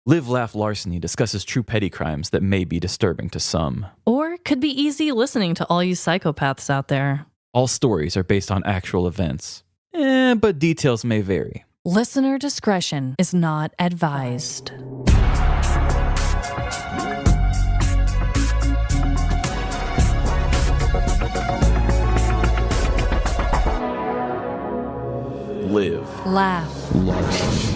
Live, Laugh, Larceny discusses true petty crimes that may be disturbing to some. Or could be easy listening to all you psychopaths out there. All stories are based on actual events, but details may vary. Listener discretion is not advised. Live, Laugh, Larceny.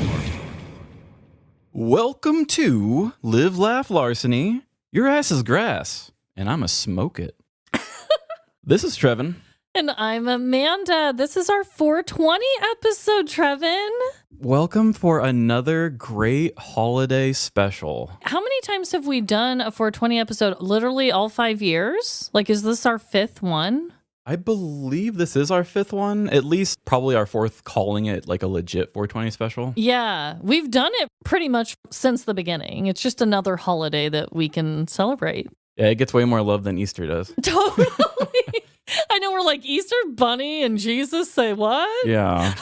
Welcome to Live, Laugh, Larceny. Your ass is grass, and I'ma smoke it. This is Trevin. And I'm Amanda. This is our 420 episode, Trevin. Welcome for another great holiday special. How many times have we done a 420 episode? Literally all 5 years? Like, is this our fifth one? I believe this is our fifth one, at least probably our fourth calling it like a legit 420 special. Yeah, we've done it pretty much since the beginning. It's just another holiday that we can celebrate. Yeah, it gets way more love than Easter does. Totally. I know, we're like, Easter bunny and Jesus say what? Yeah.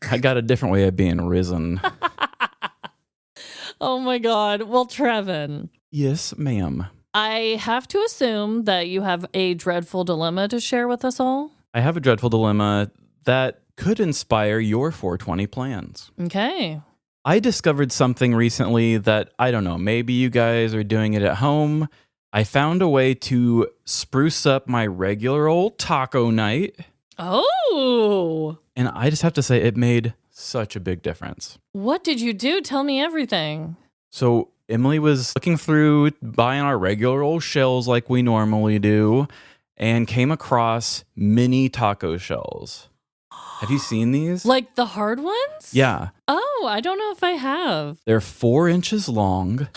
I got a different way of being risen. Oh my God. Well, Trevin. Yes, ma'am. I have to assume that you have a dreadful dilemma to share with us all. I have a dreadful dilemma that could inspire your 420 plans. Okay. I discovered something recently that, I don't know, maybe you guys are doing it at home. I found a way to spruce up my regular old taco night. Oh. And I just have to say, it made such a big difference. What did you do? Tell me everything. So Emily was looking through, buying our regular old shells like we normally do, and came across mini taco shells. Have you seen these? Like the hard ones? Yeah. Oh, I don't know if I have. They're 4 inches long.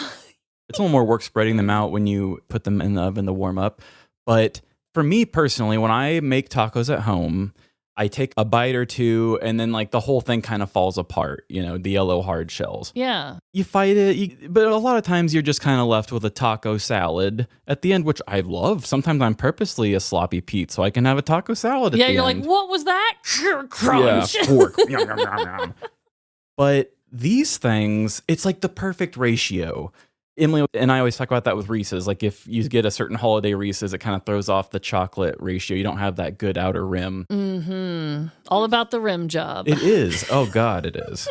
It's a little more work spreading them out when you put them in the oven to warm up. But for me personally, when I make tacos at home, I take a bite or two and then like the whole thing kind of falls apart, you know, the yellow hard shells. Yeah. You fight it, but a lot of times you're just kind of left with a taco salad at the end, which I love. Sometimes I'm purposely a sloppy Pete so I can have a taco salad at the end. Yeah, you're like, what was that? Crunch. Yeah, fork. But these things, it's like the perfect ratio. Emily and I always talk about that with Reese's. Like if you get a certain holiday Reese's, it kind of throws off the chocolate ratio. You don't have that good outer rim. Mm-hmm. All about the rim job. It is. Oh, God, it is.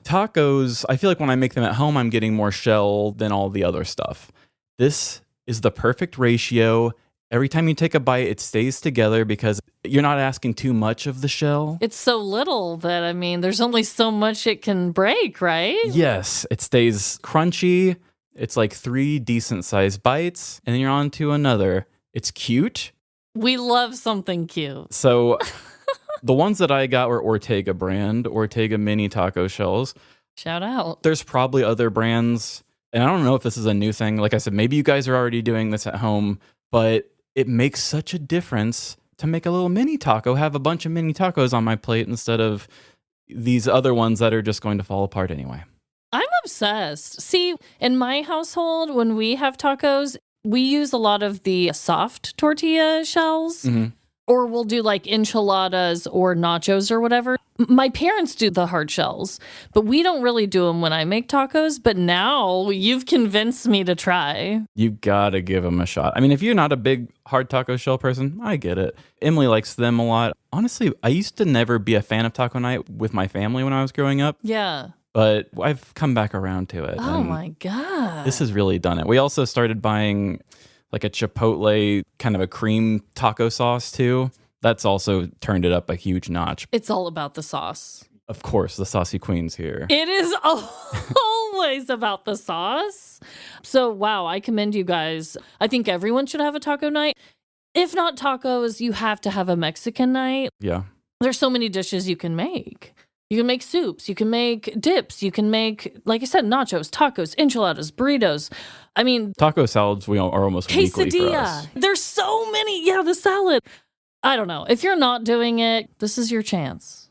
Tacos, I feel like when I make them at home, I'm getting more shell than all the other stuff. This is the perfect ratio. Every time you take a bite, it stays together because you're not asking too much of the shell. It's so little that, I mean, there's only so much it can break, right? Yes, it stays crunchy. It's like 3 decent-sized bites, and then you're on to another. It's cute. We love something cute. So the ones that I got were Ortega brand, Ortega mini taco shells. Shout out. There's probably other brands, and I don't know if this is a new thing. Like I said, maybe you guys are already doing this at home, but it makes such a difference to make a little mini taco, have a bunch of mini tacos on my plate instead of these other ones that are just going to fall apart anyway. I'm obsessed. See, in my household, when we have tacos, we use a lot of the soft tortilla shells, or we'll do like enchiladas or nachos or whatever. My parents do the hard shells, but we don't really do them when I make tacos. But now you've convinced me to try. You gotta give them a shot. I mean, if you're not a big hard taco shell person, I get it. Emily likes them a lot. Honestly, I used to never be a fan of taco night with my family when I was growing up. Yeah. But I've come back around to it. Oh my God. This has really done it. We also started buying like a Chipotle kind of a cream taco sauce too. That's also turned it up a huge notch. It's all about the sauce. Of course, the Saucy Queen's here. It is always about the sauce. So, wow, I commend you guys. I think everyone should have a taco night. If not tacos, you have to have a Mexican night. Yeah. There's so many dishes you can make. You can make soups, you can make dips, you can make, like I said, nachos, tacos, enchiladas, burritos. I mean, taco salads are almost weekly for us. There's so many. Yeah, the salad. I don't know. If you're not doing it, this is your chance.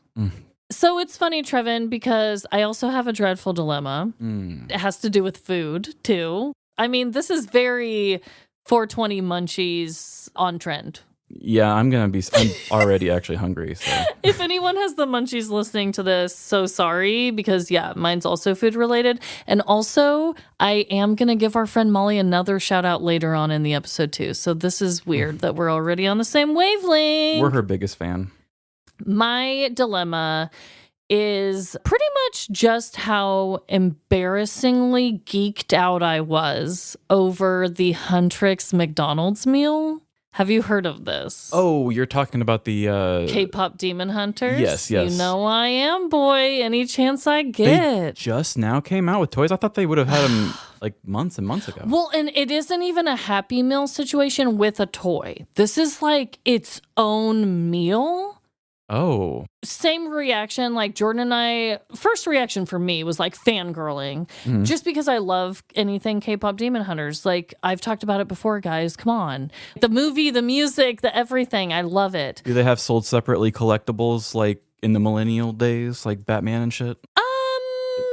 So it's funny, Trevin, because I also have a dreadful dilemma. It has to do with food, too. I mean, this is very 420 munchies on trend. Yeah, I'm already actually hungry. So. If anyone has the munchies listening to this, so sorry, because yeah, mine's also food related. And also, I am going to give our friend Molly another shout out later on in the episode too. So this is weird that we're already on the same wavelength. We're her biggest fan. My dilemma is pretty much just how embarrassingly geeked out I was over the Huntrix McDonald's meal. Have you heard of this? Oh, you're talking about the K-pop Demon Hunters? Yes. You know I am, boy. Any chance I get. They just now came out with toys. I thought they would have had them like months and months ago. Well, and it isn't even a Happy Meal situation with a toy. This is like its own meal. Oh. Same reaction, like Jordan and I, first reaction for me was like fangirling, just because I love anything K-pop Demon Hunters. Like, I've talked about it before, guys. Come on. The movie, the music, the everything. I love it. Do they have sold separately collectibles like in the millennial days, like Batman and shit?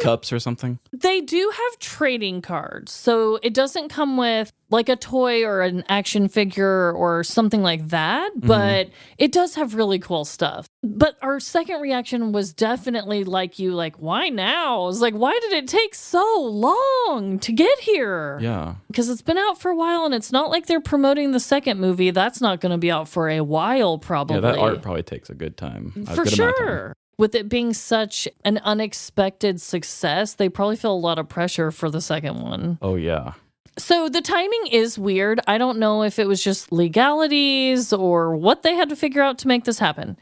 Cups or something? They do have trading cards. So it doesn't come with like a toy or an action figure or something like that, but it does have really cool stuff. But our second reaction was definitely like you, like, why now? I was like, why did it take so long to get here? Yeah. Because it's been out for a while, and it's not like they're promoting the second movie. That's not going to be out for a while, probably. Yeah, that art probably takes a good time. For sure. With it being such an unexpected success, they probably feel a lot of pressure for the second one. Oh, yeah. So the timing is weird. I don't know if it was just legalities or what they had to figure out to make this happen.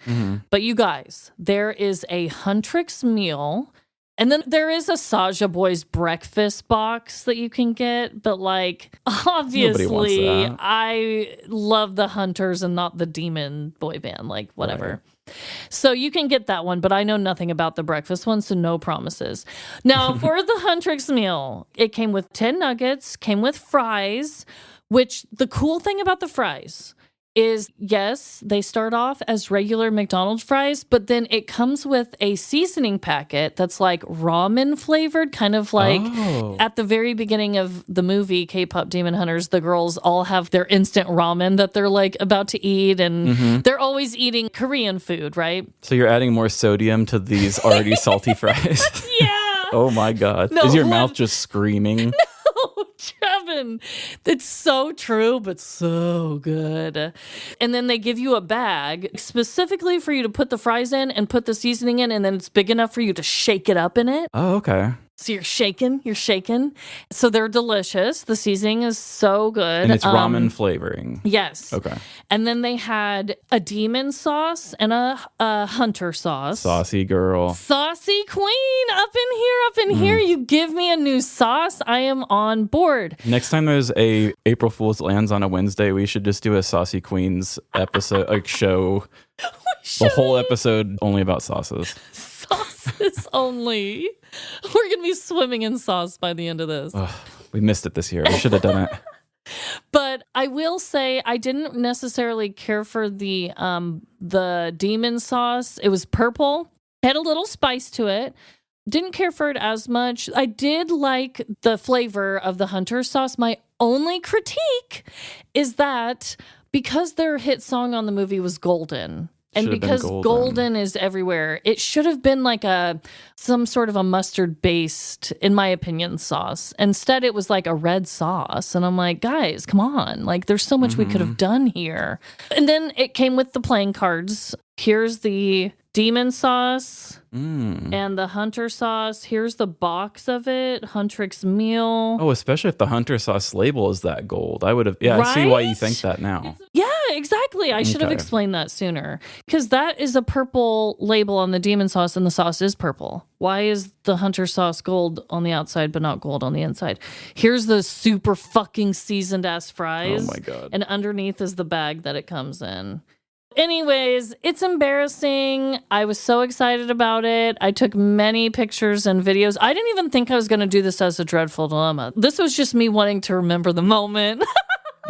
But you guys, there is a Huntrix meal, and then there is a Saja Boys breakfast box that you can get. But like, obviously, I love the Hunters and not the Demon boy band, like whatever. Right. So you can get that one, but I know nothing about the breakfast one, so no promises. Now, for the Huntrix meal, it came with 10 nuggets, came with fries, which the cool thing about the fries is, yes, they start off as regular McDonald's fries, but then it comes with a seasoning packet that's like ramen flavored, kind of like at the very beginning of the movie K-pop Demon Hunters, the girls all have their instant ramen that they're like about to eat, and they're always eating Korean food, right? So you're adding more sodium to these already salty fries? Yeah. Oh my God. Is your mouth just screaming? Trevin, it's so true, but so good. And then they give you a bag specifically for you to put the fries in and put the seasoning in, and then it's big enough for you to shake it up in it. Oh, okay. So you're shaking. So they're delicious. The seasoning is so good. And it's ramen flavoring. Yes. Okay. And then they had a demon sauce and a hunter sauce. Saucy girl. Saucy queen. Up in here. You give me a new sauce, I am on board. Next time there's a April Fool's lands on a Wednesday, we should just do a Saucy Queens episode, like show. The whole episode only about sauces. Sauces only. We're going to be swimming in sauce by the end of this. Ugh, we missed it this year. We should have done it. But I will say I didn't necessarily care for the demon sauce. It was purple. Had a little spice to it. Didn't care for it as much. I did like the flavor of the hunter sauce. My only critique is that because their hit song on the movie was Golden, and because golden is everywhere, it should have been like some sort of a mustard-based, in my opinion, sauce. Instead, it was like a red sauce. And I'm like, guys, come on. Like, there's so much we could have done here. And then it came with the playing cards. Here's the demon sauce and the hunter sauce. Here's the box of it. Huntrix meal. Oh, especially if the hunter sauce label is that gold. I would have. Yeah, right? I see why you think that now. Yeah, exactly. I should have explained that sooner. Because that is a purple label on the demon sauce, and the sauce is purple. Why is the hunter sauce gold on the outside but not gold on the inside? Here's the super fucking seasoned ass fries. Oh my God. And underneath is the bag that it comes in. Anyways, it's embarrassing. I was so excited about it. I took many pictures and videos. I didn't even think I was going to do this as a dreadful dilemma. This was just me wanting to remember the moment.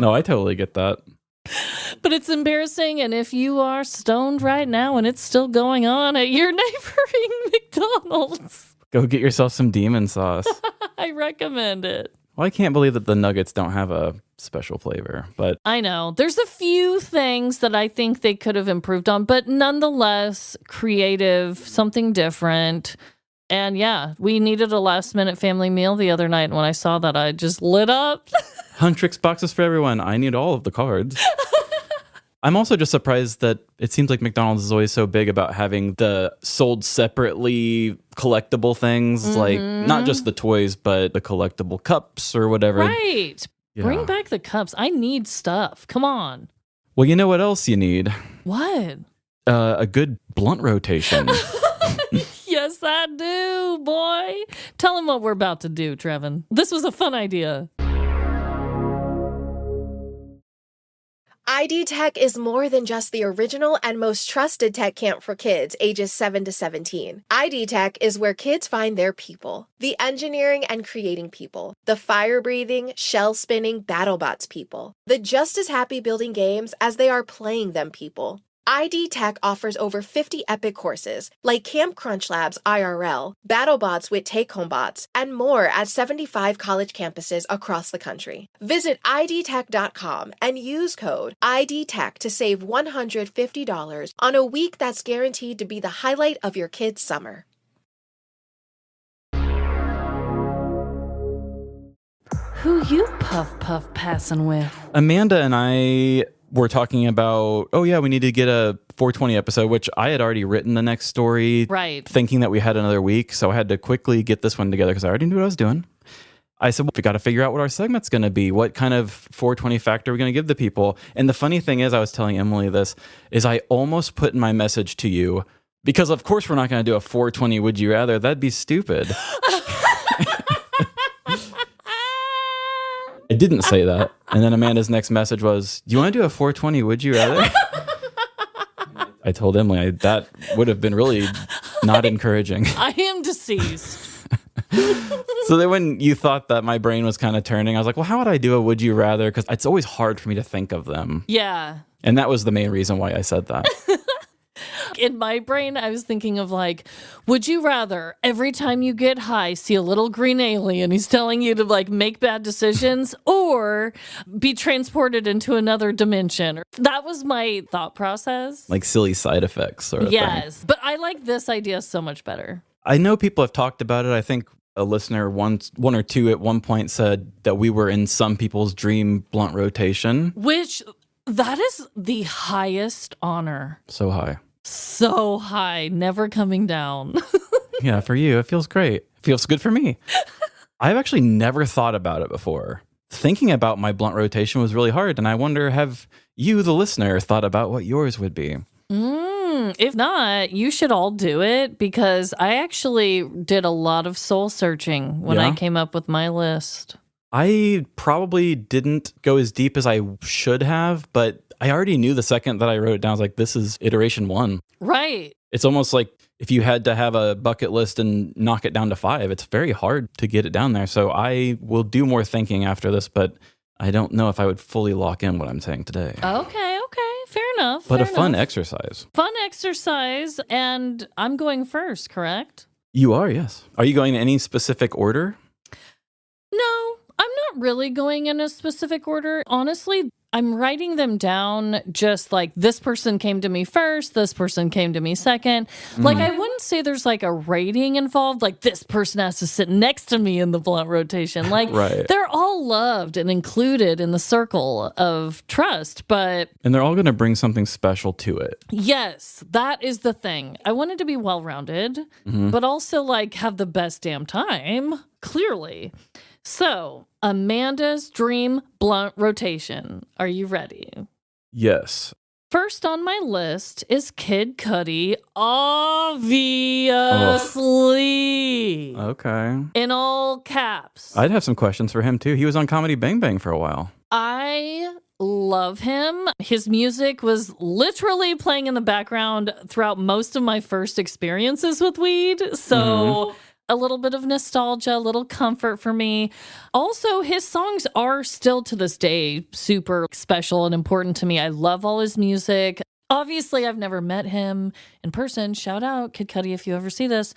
No, I totally get that. But it's embarrassing, and if you are stoned right now and it's still going on at your neighboring McDonald's, go get yourself some demon sauce. I recommend it. Well, I can't believe that the nuggets don't have a special flavor, but I know. There's a few things that I think they could have improved on, but nonetheless, creative, something different. And yeah, we needed a last-minute family meal the other night, and when I saw that, I just lit up. Huntrix boxes for everyone. I need all of the cards. I'm also just surprised that it seems like McDonald's is always so big about having the sold separately collectible things, like not just the toys, but the collectible cups or whatever. Right. Yeah. Bring back the cups. I need stuff. Come on. Well, you know what else you need? What? A good blunt rotation. Yes, I do, boy. Tell him what we're about to do, Trevin. This was a fun idea. ID Tech is more than just the original and most trusted tech camp for kids ages 7 to 17. ID Tech is where kids find their people. The engineering and creating people. The fire-breathing, shell-spinning BattleBots people. The just as happy building games as they are playing them people. ID Tech offers over 50 epic courses, like Camp Crunch Labs IRL, BattleBots with Take-Home Bots, and more at 75 college campuses across the country. Visit idtech.com and use code IDTech to save $150 on a week that's guaranteed to be the highlight of your kid's summer. Who you puff passing with? Amanda and I were talking about, oh yeah, we need to get a 420 episode, which I had already written the next story, Right. thinking that we had another week. So I had to quickly get this one together because I already knew what I was doing. I said, well, we got to figure out what our segment's going to be. What kind of 420 factor are we going to give the people? And the funny thing is, I was telling Emily this, is I almost put in my message to you, because of course we're not going to do a 420 Would You Rather. That'd be stupid. I didn't say that. And then Amanda's next message was, do you want to do a 420 Would You Rather? I told Emily that would have been really not encouraging. I am deceased. So then when you thought that my brain was kind of turning, I was like, well, how would I do a Would You Rather? Because it's always hard for me to think of them. Yeah. And that was the main reason why I said that. In my brain, I was thinking of like, would you rather every time you get high see a little green alien, he's telling you to like make bad decisions, or be transported into another dimension? That was my thought process. Like silly side effects sort of thing. Yes, but I like this idea so much better. I know people have talked about it. I think a listener, one or two at one point, said that we were in some people's dream blunt rotation. Which, that is the highest honor. So high. So high, never coming down. Yeah, for you, it feels great. It feels good for me. I've actually never thought about it before. Thinking about my blunt rotation was really hard, and I wonder, have you, the listener, thought about what yours would be? If not, you should all do it, because I actually did a lot of soul searching when I came up with my list. I probably didn't go as deep as I should have, but I already knew the second that I wrote it down, I was like, this is iteration 1. Right. It's almost like if you had to have a bucket list and knock it down to 5, it's very hard to get it down there. So I will do more thinking after this, but I don't know if I would fully lock in what I'm saying today. Okay. Fair enough. But fair a fun enough. exercise. Fun exercise, and I'm going first, correct? You are, yes. Are you going in any specific order? No, I'm not really going in a specific order. Honestly, I'm writing them down just like this person came to me first, this person came to me second. Like, I wouldn't say there's like a rating involved, like this person has to sit next to me in the blunt rotation. Like, Right. They're all loved and included in the circle of trust, but And they're all going to bring something special to it. yes, that is the thing. I wanted to be well-rounded, but also like have the best damn time, clearly. So, Amanda's dream blunt rotation. Are you ready? Yes. First on my list is Kid Cudi, obviously. Okay. In all caps. I'd have some questions for him too. He was on Comedy Bang Bang for a while. I love him. His music was literally playing in the background throughout most of my first experiences with weed. So a little bit of nostalgia, a little comfort for me. Also, his songs are still to this day super special and important to me. I love all his music. Obviously, I've never met him in person. Shout out, Kid Cudi, if you ever see this.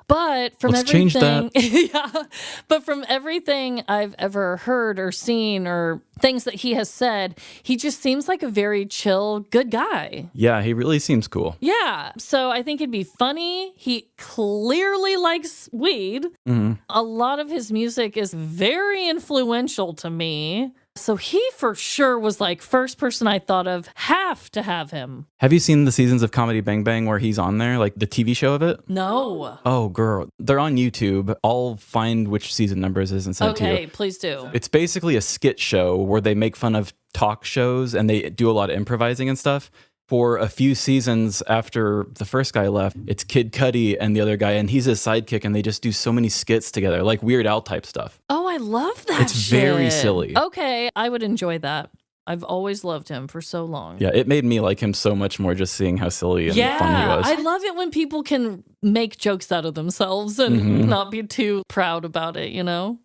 But from Let's everything, change that. yeah. But from everything I've ever heard or seen or things that he has said, he just seems like a very chill, good guy. Yeah, he really seems cool. Yeah. So I think it'd be funny. He clearly likes weed. A lot of his music is very influential to me. So he for sure was like first person I thought of, have to have him. Have you seen the seasons of Comedy Bang Bang where he's on there, like the TV show of it? No. Oh, girl. They're on YouTube. I'll find which season numbers is and send it to you. Okay, please do. It's basically a skit show where they make fun of talk shows and they do a lot of improvising and stuff. For a few seasons after the first guy left, it's Kid Cudi and the other guy, and he's his sidekick, and they just do so many skits together, like Weird Al type stuff. Oh, I love that. It's very silly. Okay, I would enjoy that. I've always loved him for so long. Yeah, it made me like him so much more just seeing how silly and fun he was. I love it when people can make jokes out of themselves and not be too proud about it, you know?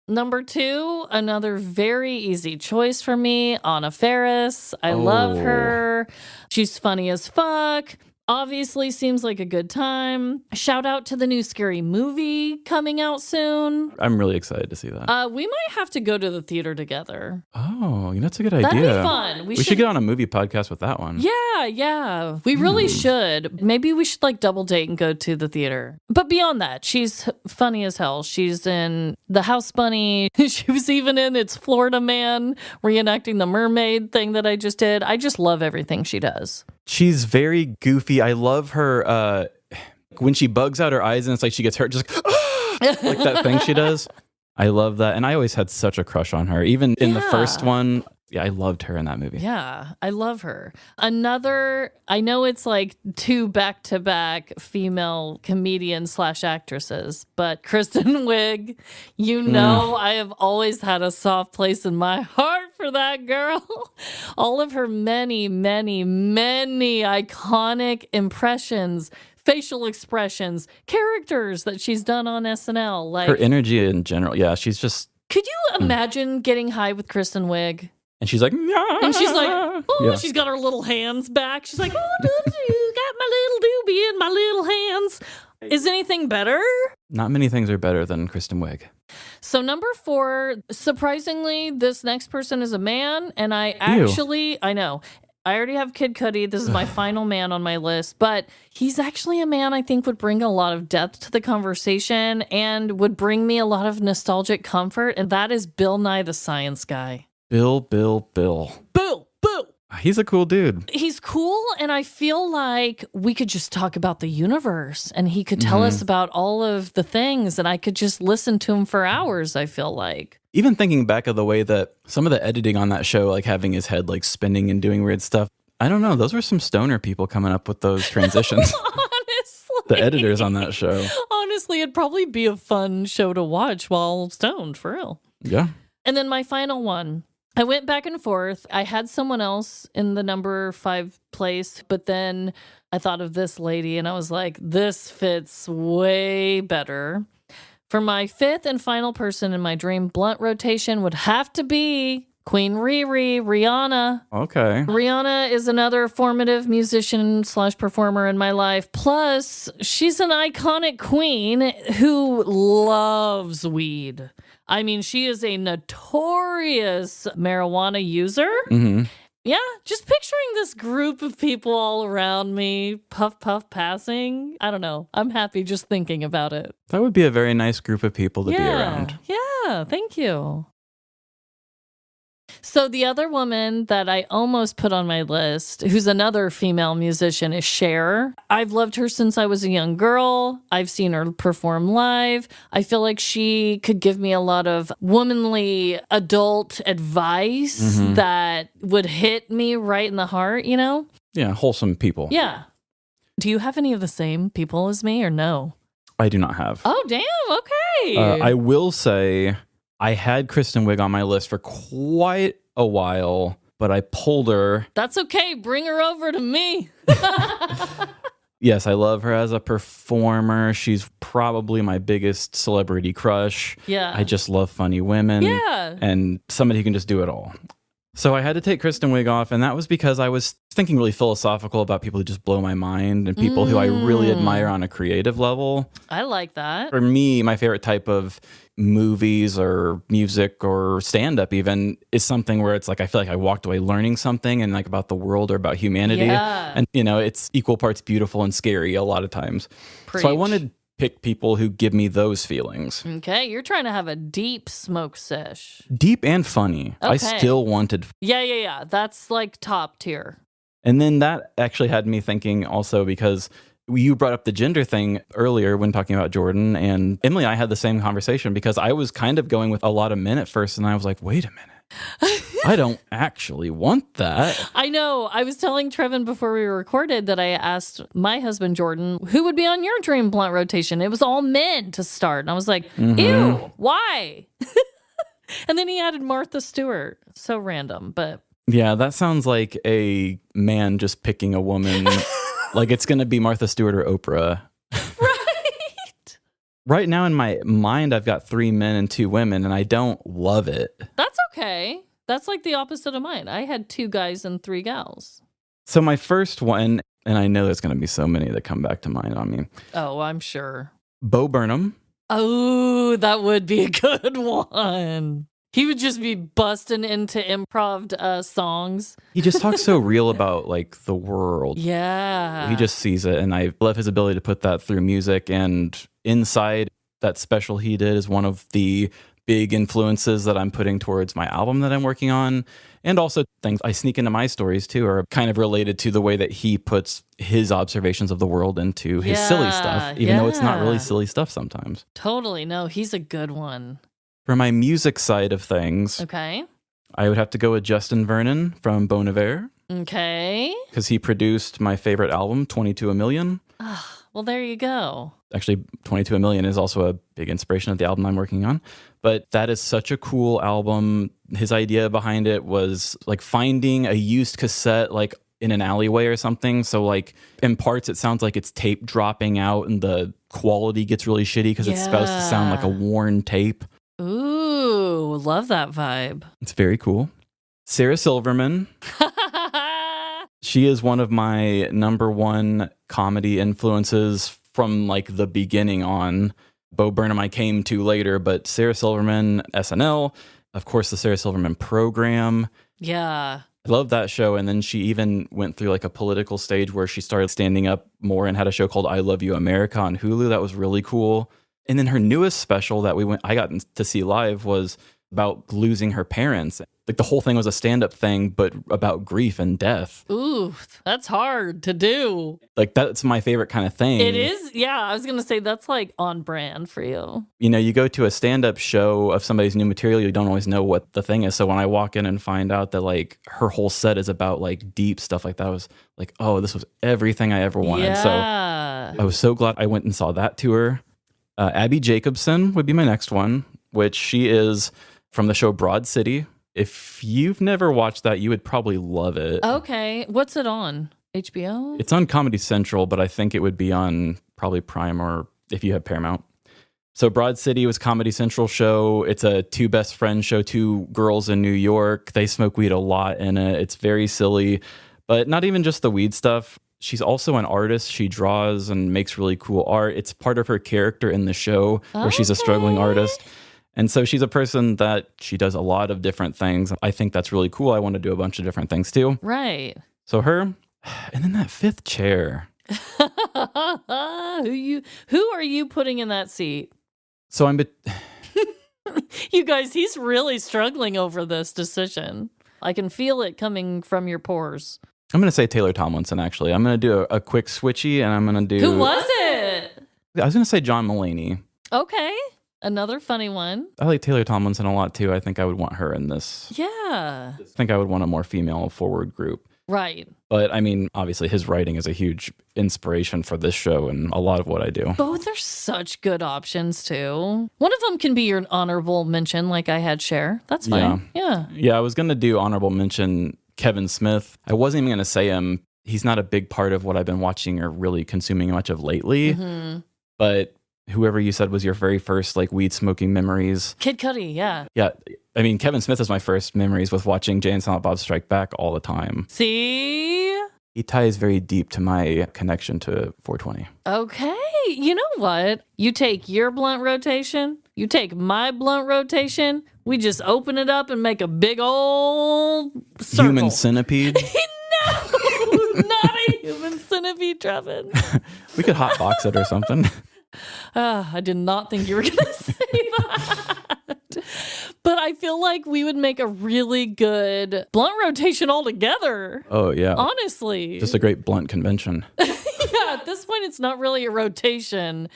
Number 2, another very easy choice for me, Anna Faris. I love her. She's funny as fuck. Obviously seems like a good time. Shout out to the new Scary Movie coming out soon. I'm really excited to see that. We might have to go to the theater together. Oh, that's a good idea. That'd be fun. We should get on a movie podcast with that one. Yeah. We really should. Maybe we should like double date and go to the theater. But beyond that, she's funny as hell. She's in The House Bunny. She was even in It's Florida Man, reenacting the mermaid thing that I just did. I just love everything she does. She's very goofy. I love her when she bugs out her eyes and it's like she gets hurt, just like that thing she does. I love that. And I always had such a crush on her. Even in the first one, I loved her in that movie. Yeah, I love her. Another, I know it's like 2 back-to-back female comedians / actresses, but Kristen Wiig, I have always had a soft place in my heart for that girl. All of her many, many, many iconic impressions, facial expressions, characters that she's done on SNL. Like her energy in general. Yeah, she's just... Could you imagine getting high with Kristen Wiig? And she's like... And she's like, she's got her little hands back. She's like, you got my little doobie in my little hands. Is anything better? Not many things are better than Kristen Wiig. So number 4, surprisingly, this next person is a man. And I know. I already have Kid Cudi. This is my final man on my list. But he's actually a man I think would bring a lot of depth to the conversation and would bring me a lot of nostalgic comfort. And that is Bill Nye the Science Guy. Bill. Bill. He's a cool dude. He's cool, and I feel like we could just talk about the universe, and he could tell us about all of the things, and I could just listen to him for hours, I feel like. Even thinking back of the way that some of the editing on that show, like having his head like spinning and doing weird stuff, I don't know, those were some stoner people coming up with those transitions. Honestly. The editors on that show. Honestly, it'd probably be a fun show to watch while stoned, for real. Yeah. And then my final one. I went back and forth. I had someone else in the number 5 place, but then I thought of this lady and I was like, this fits way better. For my 5th and final person in my dream blunt rotation would have to be Queen Riri, Rihanna. Okay. Rihanna is another formative musician / performer in my life. Plus, she's an iconic queen who loves weed. I mean, she is a notorious marijuana user. Yeah, just picturing this group of people all around me, puff, passing. I don't know. I'm happy just thinking about it. That would be a very nice group of people to be around. Yeah, thank you. So the other woman that I almost put on my list, who's another female musician, is Cher. I've loved her since I was a young girl. I've seen her perform live. I feel like she could give me a lot of womanly adult advice that would hit me right in the heart, you know? Yeah, wholesome people. Yeah. Do you have any of the same people as me or no? I do not have. Oh, damn. Okay. I will say... I had Kristen Wiig on my list for quite a while, but I pulled her. That's okay. Bring her over to me. Yes, I love her as a performer. She's probably my biggest celebrity crush. Yeah. I just love funny women. Yeah. And somebody who can just do it all. So I had to take Kristen Wiig off, and that was because I was thinking really philosophical about people who just blow my mind and people who I really admire on a creative level. I like that. For me, my favorite type of movies or music or stand-up even is something where it's like I feel like I walked away learning something and like about the world or about humanity. Yeah. And, it's equal parts beautiful and scary a lot of times. Preach. So I wanted to pick people who give me those feelings. Okay, you're trying to have a deep smoke sesh. Deep and funny. Okay. I still wanted. Yeah. That's like top tier. And then that actually had me thinking also because you brought up the gender thing earlier when talking about Jordan, and Emily and I had the same conversation because I was kind of going with a lot of men at first, and I was like, wait a minute. I don't actually want that. I know. I was telling Trevin before we recorded that I asked my husband, Jordan, who would be on your dream blunt rotation? It was all men to start. And I was like, ew, why? And then he added Martha Stewart. So random, but. Yeah, that sounds like a man just picking a woman. Like it's going to be Martha Stewart or Oprah. Right. Right now in my mind, I've got 3 men and 2 women, and I don't love it. That's okay. That's like the opposite of mine. I had 2 guys and 3 gals. So my first one, and I know there's going to be so many that come back to mind on me. Oh, I'm sure. Bo Burnham. Oh, that would be a good one. He would just be busting into improv songs. He just talks so real about like the world. Yeah. He just sees it, and I love his ability to put that through music. And Inside, that special he did, is one of the big influences that I'm putting towards my album that I'm working on. And also things I sneak into my stories too are kind of related to the way that he puts his observations of the world into his silly stuff, even though it's not really silly stuff sometimes. Totally. No, he's a good one. For my music side of things, Okay. I would have to go with Justin Vernon from Bon Iver. Okay. Because he produced my favorite album, 22 A Million. Well, there you go. Actually, 22 A Million is also a big inspiration of the album I'm working on. But that is such a cool album. His idea behind it was like finding a used cassette like in an alleyway or something. So like in parts, it sounds like it's tape dropping out and the quality gets really shitty because it's supposed to sound like a worn tape. Ooh, love that vibe. It's very cool. Sarah Silverman. She is one of my number one comedy influences from like the beginning on. Bo Burnham I came to later, but Sarah Silverman, SNL, of course, the Sarah Silverman program. Yeah. I love that show. And then she even went through like a political stage where she started standing up more and had a show called I Love You America on Hulu. That was really cool. And then her newest special that I got to see live was about losing her parents. Like the whole thing was a stand-up thing, but about grief and death. Ooh, that's hard to do. Like that's my favorite kind of thing. It is? Yeah, I was going to say that's like on brand for you. You know, you go to a stand-up show of somebody's new material, you don't always know what the thing is. So when I walk in and find out that like her whole set is about like deep stuff like that, I was like, oh, this was everything I ever wanted. Yeah. So I was so glad I went and saw that tour. Abby Jacobson would be my next one, which she is from the show Broad City. If you've never watched that, you would probably love it. Okay. What's it on? HBO? It's on Comedy Central, but I think it would be on probably Prime or if you have Paramount. So Broad City was Comedy Central show. It's a 2 best friends show, 2 girls in New York. They smoke weed a lot in it. It's very silly, but not even just the weed stuff. She's also an artist. She draws and makes really cool art. It's part of her character in the show where she's a struggling artist. And so she's a person that she does a lot of different things. I think that's really cool. I want to do a bunch of different things too. Right. So her, and then that 5th chair. Who are you putting in that seat? So You guys, he's really struggling over this decision. I can feel it coming from your pores. I'm going to say Taylor Tomlinson, actually. I'm going to do a quick switchy, and I'm going to do... Who was it? I was going to say John Mulaney. Okay. Another funny one. I like Taylor Tomlinson a lot, too. I think I would want her in this. Yeah. I think I would want a more female-forward group. Right. But, I mean, obviously, his writing is a huge inspiration for this show and a lot of what I do. Both are such good options, too. One of them can be your honorable mention, like I had Cher. That's fine. Yeah, I was going to do honorable mention Kevin Smith. I wasn't even going to say him. He's not a big part of what I've been watching or really consuming much of lately. Mm-hmm. But whoever you said was your very first like weed smoking memories. Kid Cudi, yeah. Yeah. I mean, Kevin Smith is my first memories with watching Jay and Silent Bob Strike Back all the time. See? He ties very deep to my connection to 420. Okay. You know what? You take your blunt rotation, you take my blunt rotation, we just open it up and make a big old circle. Human centipede? No, not a human centipede, Trevin. We could hotbox it or something. I did not think you were going to say that. But I feel like we would make a really good blunt rotation altogether. Oh, yeah. Honestly. Just a great blunt convention. Yeah, at this point, it's not really a rotation.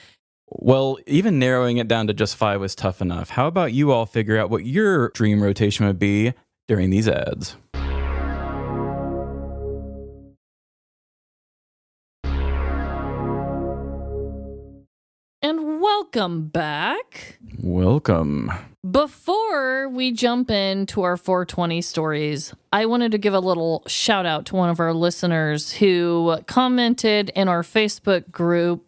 Well, even narrowing it down to just 5 was tough enough. How about you all figure out what your dream rotation would be during these ads? And welcome back. Welcome. Before we jump into our 420 stories, I wanted to give a little shout out to one of our listeners who commented in our Facebook group,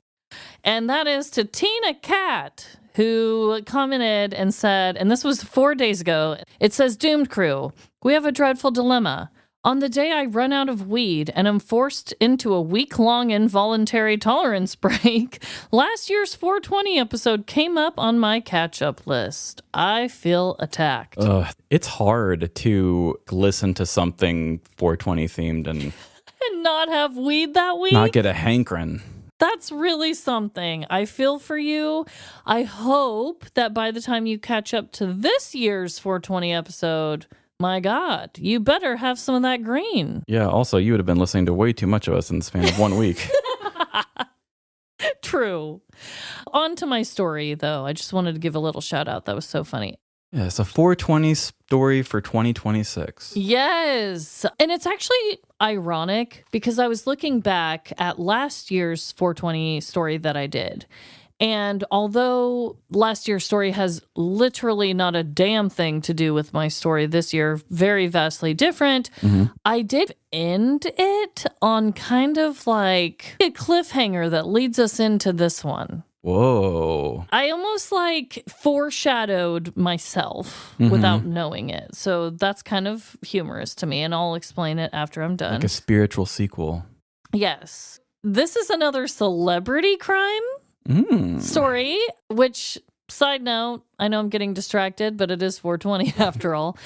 and that is to Tina Cat, who commented and said, and this was 4 days ago, it says, "Doomed Crew, we have a dreadful dilemma. On the day I run out of weed and am forced into a week-long involuntary tolerance break, last year's 420 episode came up on my catch-up list. I feel attacked." It's hard to listen to something 420 themed and not have weed that week. not get a hankering. That's really something. I feel for you. I hope that by the time you catch up to this year's 420 episode, my God, you better have some of that green. Yeah, also, you would have been listening to way too much of us in the span of 1 week. True. On to my story, though. I just wanted to give a little shout out. That was so funny. Yeah, it's a 420 story for 2026. Yes. And it's actually ironic because I was looking back at last year's 420 story that I did. And although last year's story has literally not a damn thing to do with my story this year, very vastly different, I did end it on kind of like a cliffhanger that leads us into this one. Whoa. I almost like foreshadowed myself without knowing it. So that's kind of humorous to me, and I'll explain it after I'm done. Like a spiritual sequel. Yes. This is another celebrity crime story, which, side note, I know I'm getting distracted, but it is 420 after all.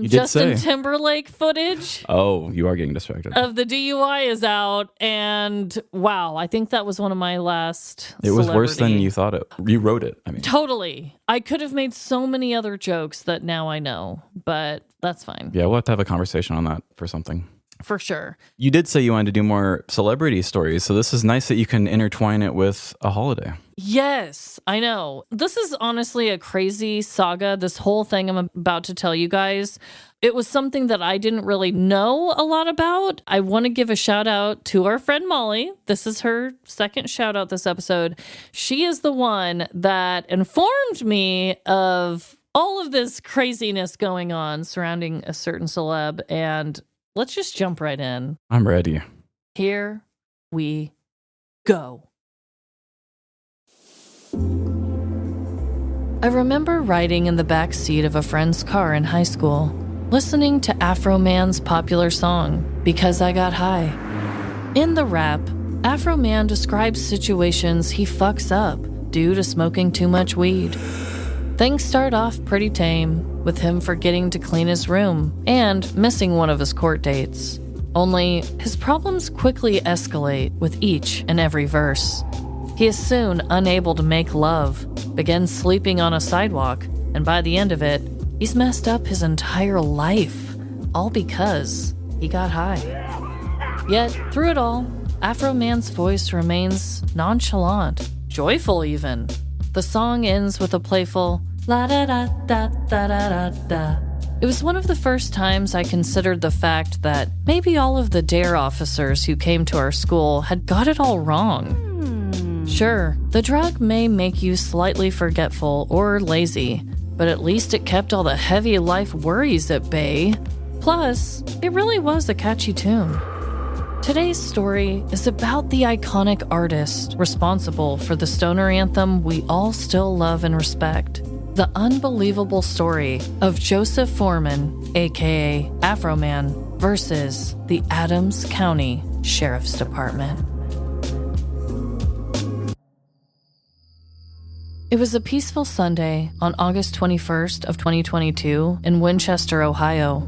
Justin Timberlake footage. Oh, you are getting distracted. Of the DUI is out, and wow, I think that was one of my last It was worse than you thought it. You wrote it, I mean. Totally. I could have made so many other jokes that now I know, but that's fine. Yeah, we'll have to have a conversation on that for something. For sure. You did say you wanted to do more celebrity stories, so this is nice that you can intertwine it with a holiday. Yes, I know. This is honestly a crazy saga, this whole thing I'm about to tell you guys. It was something that I didn't really know a lot about. I want to give a shout out to our friend Molly. This is her second shout out this episode. She is the one that informed me of all of this craziness going on surrounding a certain celeb, and let's just jump right in. I'm ready. Here we go. I remember riding in the back seat of a friend's car in high school, listening to Afroman's popular song, "Because I Got High." In the rap, Afroman describes situations he fucks up due to smoking too much weed. Things start off pretty tame, with him forgetting to clean his room and missing one of his court dates. Only, his problems quickly escalate with each and every verse. He is soon unable to make love, begins sleeping on a sidewalk, and by the end of it, he's messed up his entire life, all because he got high. Yet, through it all, Afroman's voice remains nonchalant, joyful even. The song ends with a playful la-da-da-da-da-da-da. It was one of the first times I considered the fact that maybe all of the DARE officers who came to our school had got it all wrong. Sure, the drug may make you slightly forgetful or lazy, but at least it kept all the heavy life worries at bay. Plus, it really was a catchy tune. Today's story is about the iconic artist responsible for the stoner anthem we all still love and respect. the unbelievable story of Joseph Foreman, aka Afroman, versus the Adams County Sheriff's Department. It was a peaceful Sunday on August 21st of 2022 in Winchester, Ohio.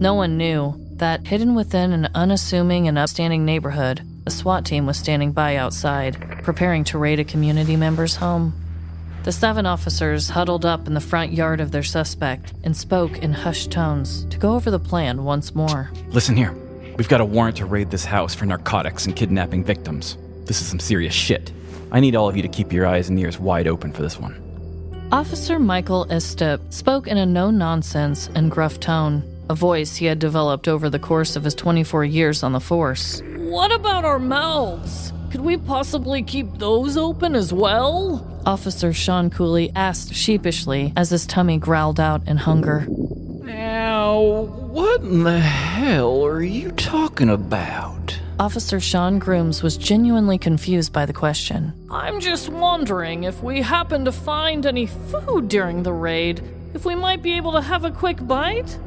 No one knew that hidden within an unassuming and upstanding neighborhood, a SWAT team was standing by outside, preparing to raid a community member's home. The 7 officers huddled up in the front yard of their suspect and spoke in hushed tones to go over the plan once more. Listen here. We've got a warrant to raid this house for narcotics and kidnapping victims. This is some serious shit. I need all of you to keep your eyes and ears wide open for this one. Officer Michael Estep spoke in a no-nonsense and gruff tone, a voice he had developed over the course of his 24 years on the force. What about our mouths? Could we possibly keep those open as well? Officer Sean Cooley asked sheepishly as his tummy growled out in hunger. Now, what in the hell are you talking about? Officer Sean Grooms was genuinely confused by the question. I'm just wondering if we happen to find any food during the raid, if we might be able to have a quick bite?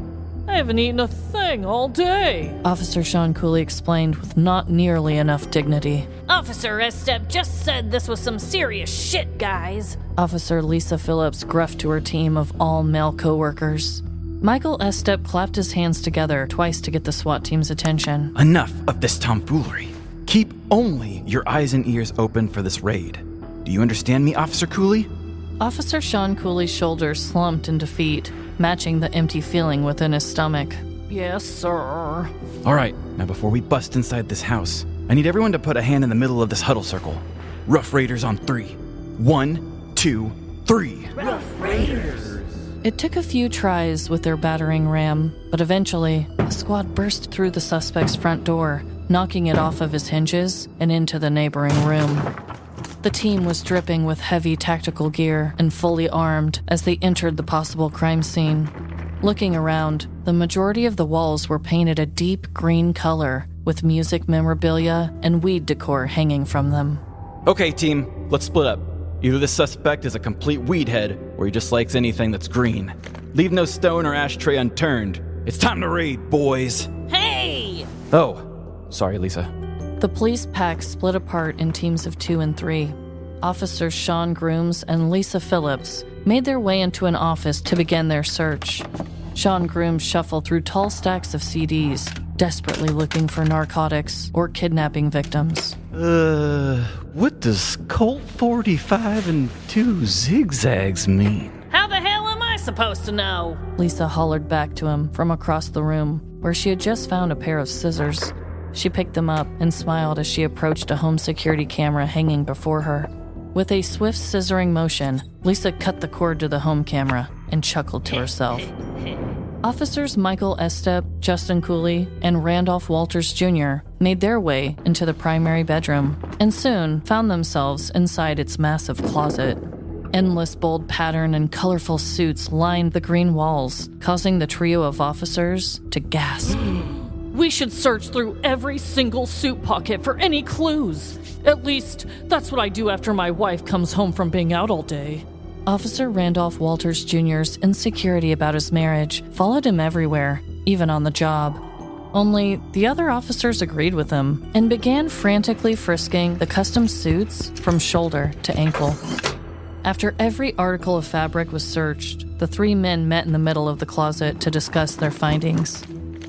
I haven't eaten a thing all day. Officer Sean Cooley explained with not nearly enough dignity. Officer Estep just said this was some serious shit, guys. Officer Lisa Phillips gruffed to her team of all male co-workers. Michael Estep clapped his hands together twice to get the SWAT team's attention. Enough of this tomfoolery. Keep only your eyes and ears open for this raid. Do you understand me, Officer Cooley? Officer Sean Cooley's shoulders slumped in defeat, matching the empty feeling within his stomach. Yes, sir. All right, now before we bust inside this house, I need everyone to put a hand in the middle of this huddle circle. Rough Raiders on 3. 1, 2, 3. Rough Raiders. It took a few tries with their battering ram, but eventually, the squad burst through the suspect's front door, knocking it off of his hinges and into the neighboring room. The team was dripping with heavy tactical gear and fully armed as they entered the possible crime scene. Looking around, the majority of the walls were painted a deep green color, with music memorabilia and weed decor hanging from them. Okay, team, let's split up. Either this suspect is a complete weed head, or he just likes anything that's green. Leave no stone or ashtray unturned. It's time to raid, boys. Hey! Oh, sorry, Lisa. The police pack split apart in teams of 2 and 3. Officers Sean Grooms and Lisa Phillips made their way into an office to begin their search. Sean Grooms shuffled through tall stacks of CDs, desperately looking for narcotics or kidnapping victims. What does Colt 45 and 2 zigzags mean? How the hell am I supposed to know? Lisa hollered back to him from across the room, where she had just found a pair of scissors. She picked them up and smiled as she approached a home security camera hanging before her. With a swift scissoring motion, Lisa cut the cord to the home camera and chuckled to herself. Officers Michael Estep, Justin Cooley, and Randolph Walters Jr. made their way into the primary bedroom and soon found themselves inside its massive closet. Endless bold pattern and colorful suits lined the green walls, causing the trio of officers to gasp. We should search through every single suit pocket for any clues. At least, that's what I do after my wife comes home from being out all day. Officer Randolph Walters Jr.'s insecurity about his marriage followed him everywhere, even on the job. Only the other officers agreed with him and began frantically frisking the custom suits from shoulder to ankle. After every article of fabric was searched, the 3 men met in the middle of the closet to discuss their findings.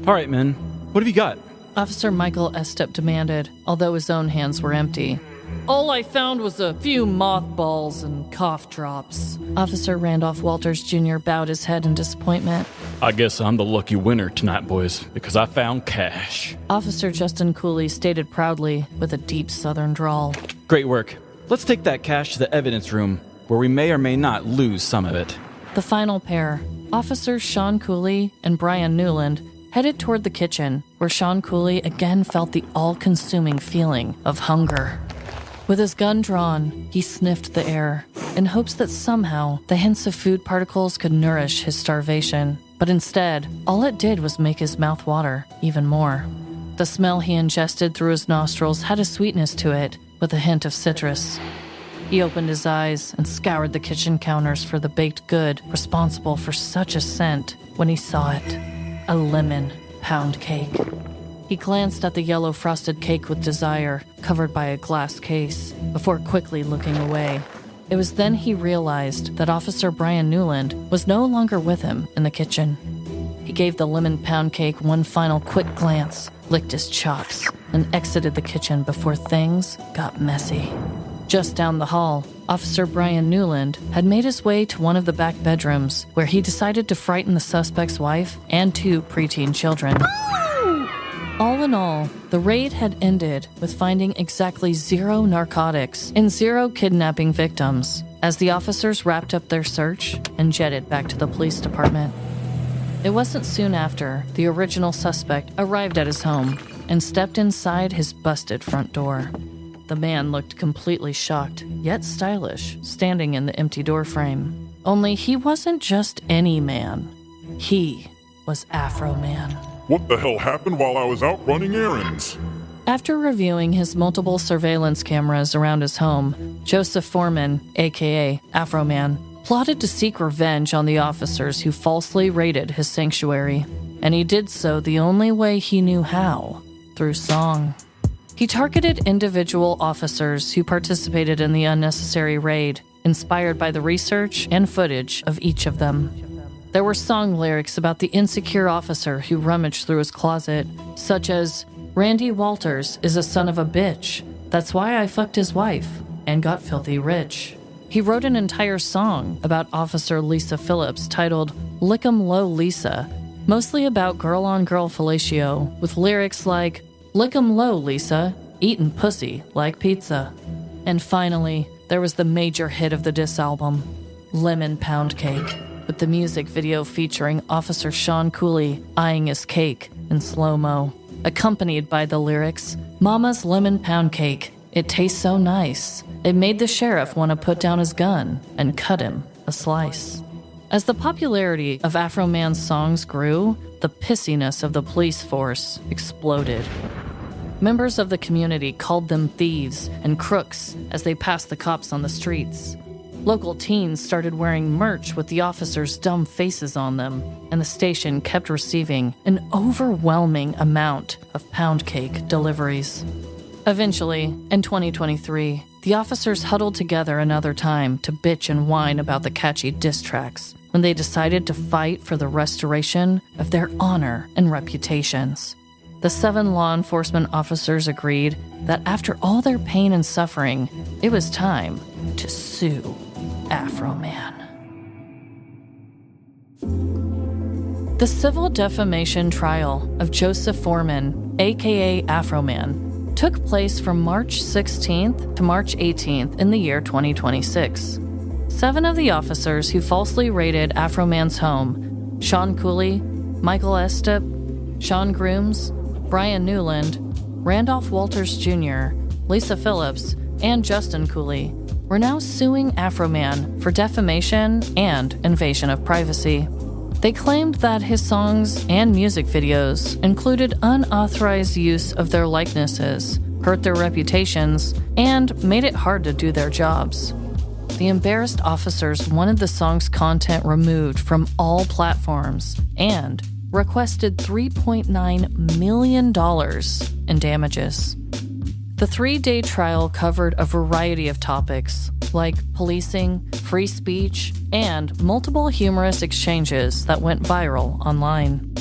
All right, men, what have you got? Officer Michael Estep demanded, although his own hands were empty. All I found was a few mothballs and cough drops. Officer Randolph Walters Jr. bowed his head in disappointment. I guess I'm the lucky winner tonight, boys, because I found cash. Officer Justin Cooley stated proudly with a deep southern drawl. Great work. Let's take that cash to the evidence room, where we may or may not lose some of it. The final pair, Officers Sean Cooley and Brian Newland, headed toward the kitchen, where Sean Cooley again felt the all-consuming feeling of hunger. With his gun drawn, he sniffed the air in hopes that somehow the hints of food particles could nourish his starvation. But instead, all it did was make his mouth water even more. The smell he ingested through his nostrils had a sweetness to it, with a hint of citrus. He opened his eyes and scoured the kitchen counters for the baked good responsible for such a scent when he saw it. A lemon pound cake. He glanced at the yellow frosted cake with desire, covered by a glass case, before quickly looking away. It was then he realized that Officer Brian Newland was no longer with him in the kitchen. He gave the lemon pound cake one final quick glance, licked his chops, and exited the kitchen before things got messy. Just down the hall, Officer Brian Newland had made his way to one of the back bedrooms where he decided to frighten the suspect's wife and 2 preteen children. All in all, the raid had ended with finding exactly 0 narcotics and 0 kidnapping victims as the officers wrapped up their search and jetted back to the police department. It wasn't soon after the original suspect arrived at his home and stepped inside his busted front door. The man looked completely shocked, yet stylish, standing in the empty doorframe. Only he wasn't just any man. He was Afroman. What the hell happened while I was out running errands? After reviewing his multiple surveillance cameras around his home, Joseph Foreman, aka Afroman, plotted to seek revenge on the officers who falsely raided his sanctuary. And he did so the only way he knew how, through song. He targeted individual officers who participated in the unnecessary raid, inspired by the research and footage of each of them. There were song lyrics about the insecure officer who rummaged through his closet, such as, "Randy Walters is a son of a bitch. That's why I fucked his wife and got filthy rich." He wrote an entire song about Officer Lisa Phillips titled "Lick 'em Low Lisa," mostly about girl-on-girl fellatio, with lyrics like, "Lick 'em low, Lisa, eatin' pussy like pizza." And finally, there was the major hit of the diss album, Lemon Pound Cake, with the music video featuring Officer Sean Cooley eyeing his cake in slow-mo, accompanied by the lyrics, "Mama's lemon pound cake, it tastes so nice. It made the sheriff want to put down his gun and cut him a slice." As the popularity of Afroman's songs grew, the pissiness of the police force exploded. Members of the community called them thieves and crooks as they passed the cops on the streets. Local teens started wearing merch with the officers' dumb faces on them, and the station kept receiving an overwhelming amount of pound cake deliveries. Eventually, in 2023, the officers huddled together another time to bitch and whine about the catchy diss tracks when they decided to fight for the restoration of their honor and reputations. The 7 law enforcement officers agreed that after all their pain and suffering, it was time to sue Afroman. The civil defamation trial of Joseph Foreman, aka Afroman, took place from March 16th to March 18th in the year 2026. 7 of the officers who falsely raided Afroman's home, Sean Cooley, Michael Estep, Sean Grooms, Brian Newland, Randolph Walters Jr., Lisa Phillips, and Justin Cooley, were now suing Afroman for defamation and invasion of privacy. They claimed that his songs and music videos included unauthorized use of their likenesses, hurt their reputations, and made it hard to do their jobs. The embarrassed officers wanted the song's content removed from all platforms and requested $3.9 million in damages. The 3-day trial covered a variety of topics, like policing, free speech, and multiple humorous exchanges that went viral online.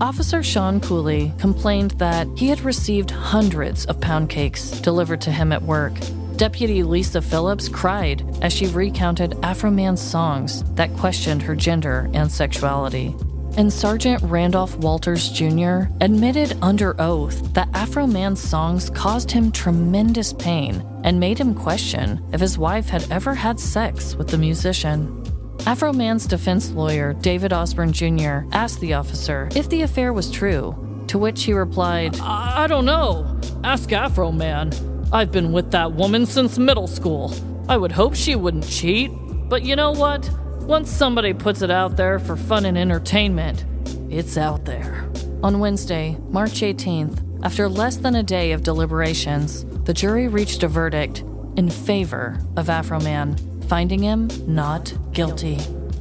Officer Sean Cooley complained that he had received hundreds of pound cakes delivered to him at work. Deputy Lisa Phillips cried as she recounted Afroman's songs that questioned her gender and sexuality. And Sergeant Randolph Walters Jr. admitted under oath that Afroman's songs caused him tremendous pain and made him question if his wife had ever had sex with the musician. Afroman's defense lawyer, David Osborne Jr., asked the officer if the affair was true, to which he replied, I don't know. Ask Afroman. I've been with that woman since middle school. I would hope she wouldn't cheat. But you know what? Once somebody puts it out there for fun and entertainment, it's out there. On Wednesday, March 18th, after less than a day of deliberations, the jury reached a verdict in favor of Afroman, finding him not guilty.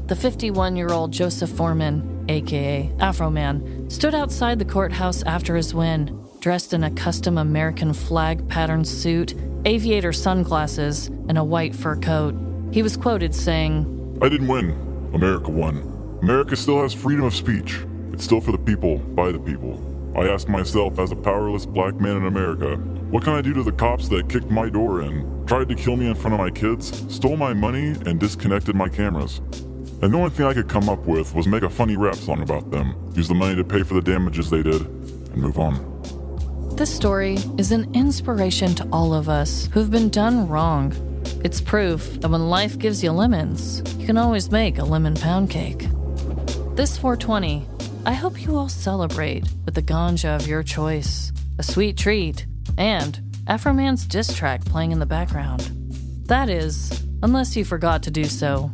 The 51-year-old Joseph Foreman, a.k.a. Afroman, stood outside the courthouse after his win, dressed in a custom American flag-patterned suit, aviator sunglasses, and a white fur coat. He was quoted saying, I didn't win. America won. America still has freedom of speech. It's still for the people, by the people. I asked myself as a powerless black man in America, what can I do to the cops that kicked my door in, tried to kill me in front of my kids, stole my money, and disconnected my cameras? And the only thing I could come up with was make a funny rap song about them, use the money to pay for the damages they did, and move on. This story is an inspiration to all of us who've been done wrong. It's proof that when life gives you lemons, you can always make a lemon pound cake. This 420, I hope you all celebrate with the ganja of your choice, a sweet treat, and Afroman's diss track playing in the background. That is, unless you forgot to do so.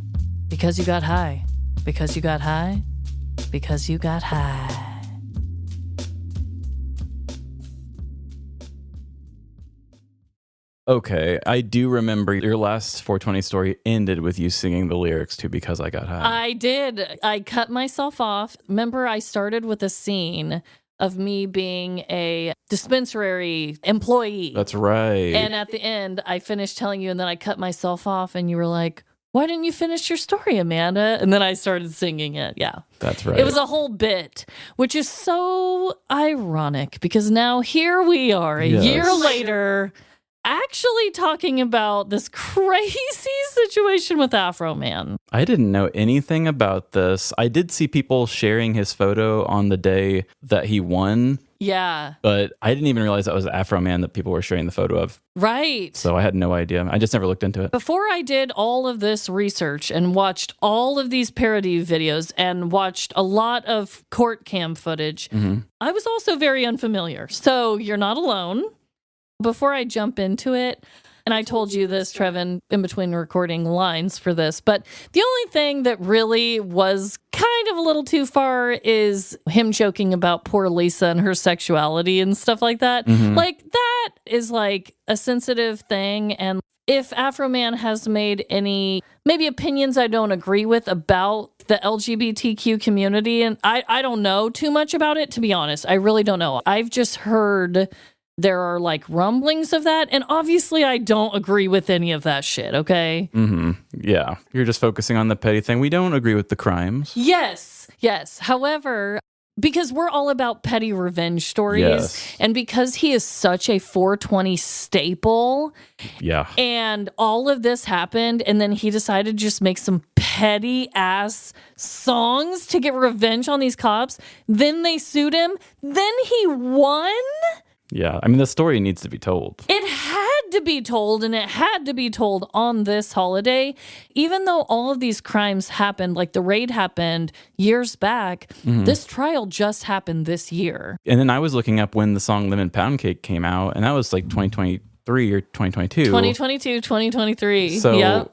Because you got high. Because you got high. Because you got high. Okay, I do remember your last 420 story ended with you singing the lyrics to Because I Got High. I did. I cut myself off. Remember, I started with a scene of me being a dispensary employee. That's right. And at the end, I finished telling you, and then I cut myself off, and you were like, why didn't you finish your story, Amanda? And then I started singing it. Yeah. That's right. It was a whole bit, which is so ironic because now here we are a year later actually talking about this crazy situation with Afroman. I didn't know anything about this. I did see people sharing his photo on the day that he won. Yeah. But I didn't even realize that was Afroman that people were sharing the photo of. Right. So I had no idea. I just never looked into it. Before I did all of this research and watched all of these parody videos and watched a lot of court cam footage, I was also very unfamiliar. So you're not alone. Before I jump into it, and I told you this, Trevin, in between recording lines for this, but the only thing that really was kind of a little too far is him joking about poor Lisa and her sexuality and stuff like that. Like, that is like a sensitive thing. And if Afroman has made any, maybe opinions I don't agree with about the LGBTQ community, and I don't know too much about it, to be honest. I really don't know. I've just heard there are like rumblings of that. And obviously I don't agree with any of that shit, okay? Yeah. You're just focusing on the petty thing. We don't agree with the crimes. Yes. However, because we're all about petty revenge stories, and because he is such a 420 staple, and all of this happened, and then he decided to just make some petty ass songs to get revenge on these cops, then they sued him, then he won? Yeah, I mean, the story needs to be told. It had to be told, and it had to be told on this holiday. Even though all of these crimes happened, like the raid happened years back, this trial just happened this year. And then I was looking up when the song Lemon Pound Cake came out, and that was like 2023 or 2022. 2022, 2023. So, yep.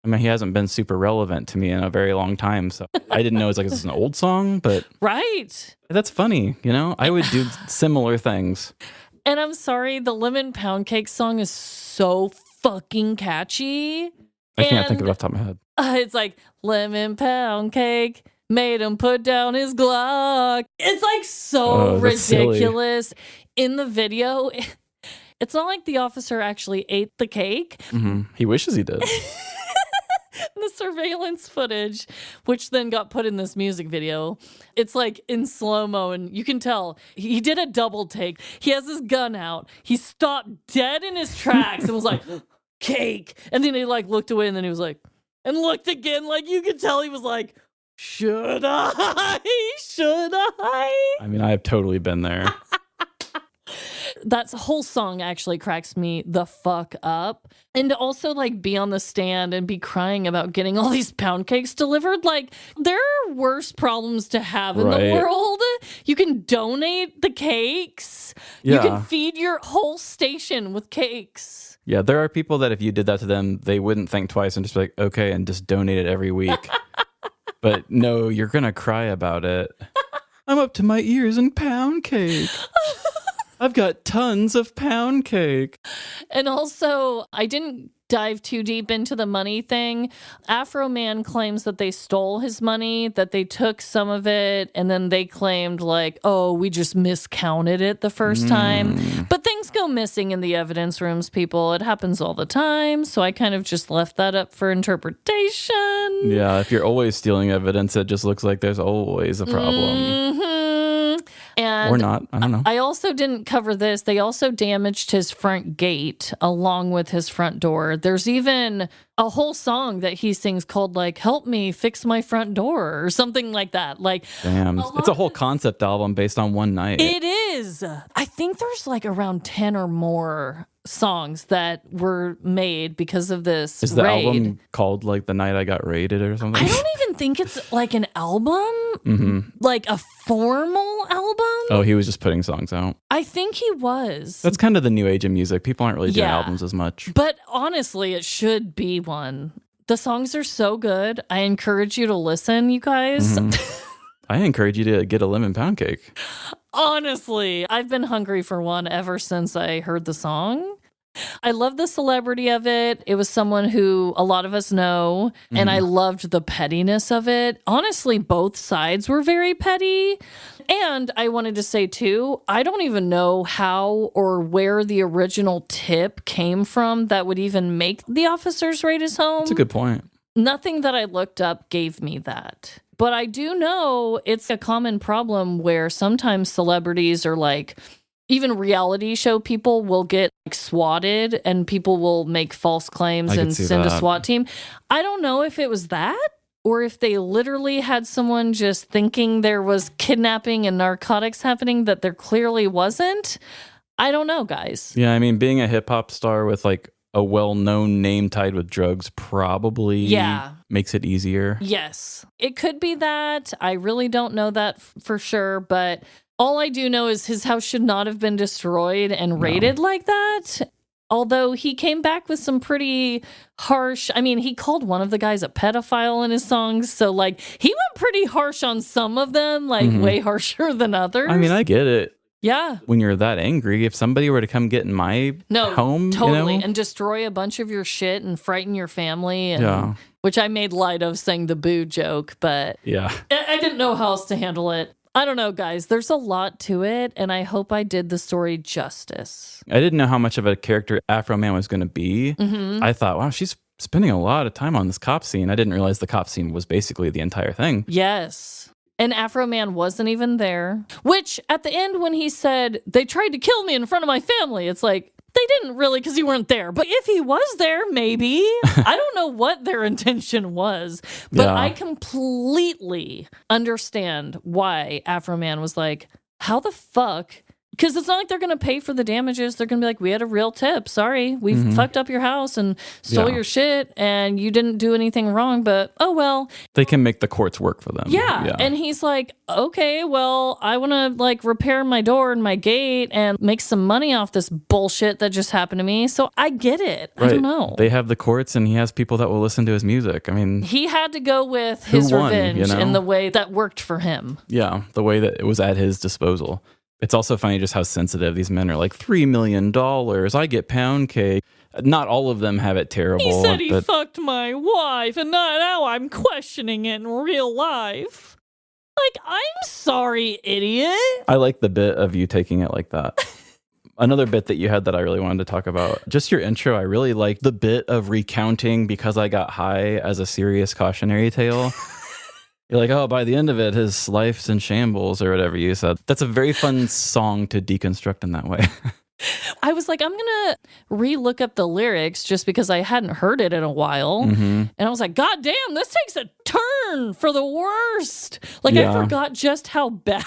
I mean, he hasn't been super relevant to me in a very long time, so I didn't know it's like this is an old song, but right. That's funny, you know? I would do similar things. And I'm sorry, the Lemon Pound Cake song is so fucking catchy. I can't think of it off the top of my head. It's like, lemon pound cake made him put down his Glock. It's like so ridiculous. Silly. In the video, it's not like the officer actually ate the cake. He wishes he did. The surveillance footage, which then got put in this music video, it's like in slow-mo, and you can tell he did a double take. He has his gun out. He stopped dead in his tracks and was like, cake. And then he like looked away, and then he was like, and looked again. Like, you could tell he was like, should I? Should I? I mean, I have totally been there. That whole song actually cracks me the fuck up. And to also like be on the stand and be crying about getting all these pound cakes delivered, like there are worse problems to have in the world. You can donate the cakes. You can feed your whole station with cakes. Yeah, there are people that if you did that to them, they wouldn't think twice and just be like, okay, and just donate it every week. But no, you're going to cry about it. I'm up to my ears in pound cake. I've got tons of pound cake. And also, I didn't dive too deep into the money thing. Afroman claims that they stole his money, that they took some of it, and then they claimed like, oh, we just miscounted it the first time. But things go missing in the evidence rooms, people. It happens all the time. So I kind of just left that up for interpretation. Yeah, if you're always stealing evidence, it just looks like there's always a problem. And or not. I don't know. I also didn't cover this. They also damaged his front gate along with his front door. There's even a whole song that he sings called like "Help Me Fix My Front Door" or something like that. Like, damn, it's a whole concept album based on one night. It is. I think there's like around 10 or more songs that were made because of this Is the raid. album called like "The Night I Got Raided" or something? I don't even think it's like an album, like a formal album. Oh, he was just putting songs out. I think he was. That's kind of the new age of music. People aren't really doing Yeah. albums as much. But honestly, it should be one. The songs are so good. I encourage you to listen, you guys. I encourage you to get a lemon pound cake. Honestly, I've been hungry for one ever since I heard the song. I love the celebrity of it. It was someone who a lot of us know, and I loved the pettiness of it. Honestly, both sides were very petty. And I wanted to say, too, I don't even know how or where the original tip came from that would even make the officers raid his home. That's a good point. Nothing that I looked up gave me that. But I do know it's a common problem where sometimes celebrities are like, even reality show people will get like swatted and people will make false claims and send a SWAT team. I don't know if it was that or if they literally had someone just thinking there was kidnapping and narcotics happening that there clearly wasn't. I don't know, guys. Yeah, I mean, being a hip hop star with like a well-known name tied with drugs probably makes it easier. Yes, it could be that. I really don't know that for sure, but all I do know is his house should not have been destroyed and raided like that. Although he came back with some pretty harsh, I mean, he called one of the guys a pedophile in his songs. So, like, he went pretty harsh on some of them, like way harsher than others. I mean, I get it. Yeah. When you're that angry, if somebody were to come get in my home, totally, you know? and destroy a bunch of your shit and frighten your family, and which I made light of saying the boo joke, but I didn't know how else to handle it. I don't know, guys. There's a lot to it, and I hope I did the story justice. I didn't know how much of a character Afroman was going to be. I thought, wow, she's spending a lot of time on this cop scene. I didn't realize the cop scene was basically the entire thing. Yes. And Afroman wasn't even there. Which, at the end, when he said, they tried to kill me in front of my family, it's like, they didn't really because you weren't there. But if he was there, maybe. I don't know what their intention was. But I completely understand why Afroman was like, how the fuck? Because it's not like they're going to pay for the damages. They're going to be like, we had a real tip. Sorry, we fucked up your house and stole your shit and you didn't do anything wrong, but oh well. They can make the courts work for them. Yeah. And he's like, okay, well, I want to like repair my door and my gate and make some money off this bullshit that just happened to me. So I get it. Right. I don't know. They have the courts and he has people that will listen to his music. I mean, he had to go with his revenge in the way that worked for him. Yeah. The way that it was at his disposal. It's also funny just how sensitive these men are. Like, $3 million, I get pound cake. Not all of them have it terrible. He said he fucked my wife, and now I'm questioning it in real life. Like, I'm sorry, idiot. I like the bit of you taking it like that. Another bit that you had that I really wanted to talk about, just your intro, I really like the bit of recounting because I got high as a serious cautionary tale. You're like, oh, by the end of it, his life's in shambles or whatever you said. That's a very fun song to deconstruct in that way. I was like, I'm going to re-look up the lyrics just because I hadn't heard it in a while. And I was like, God damn, this takes a turn for the worst. Like, I forgot just how bad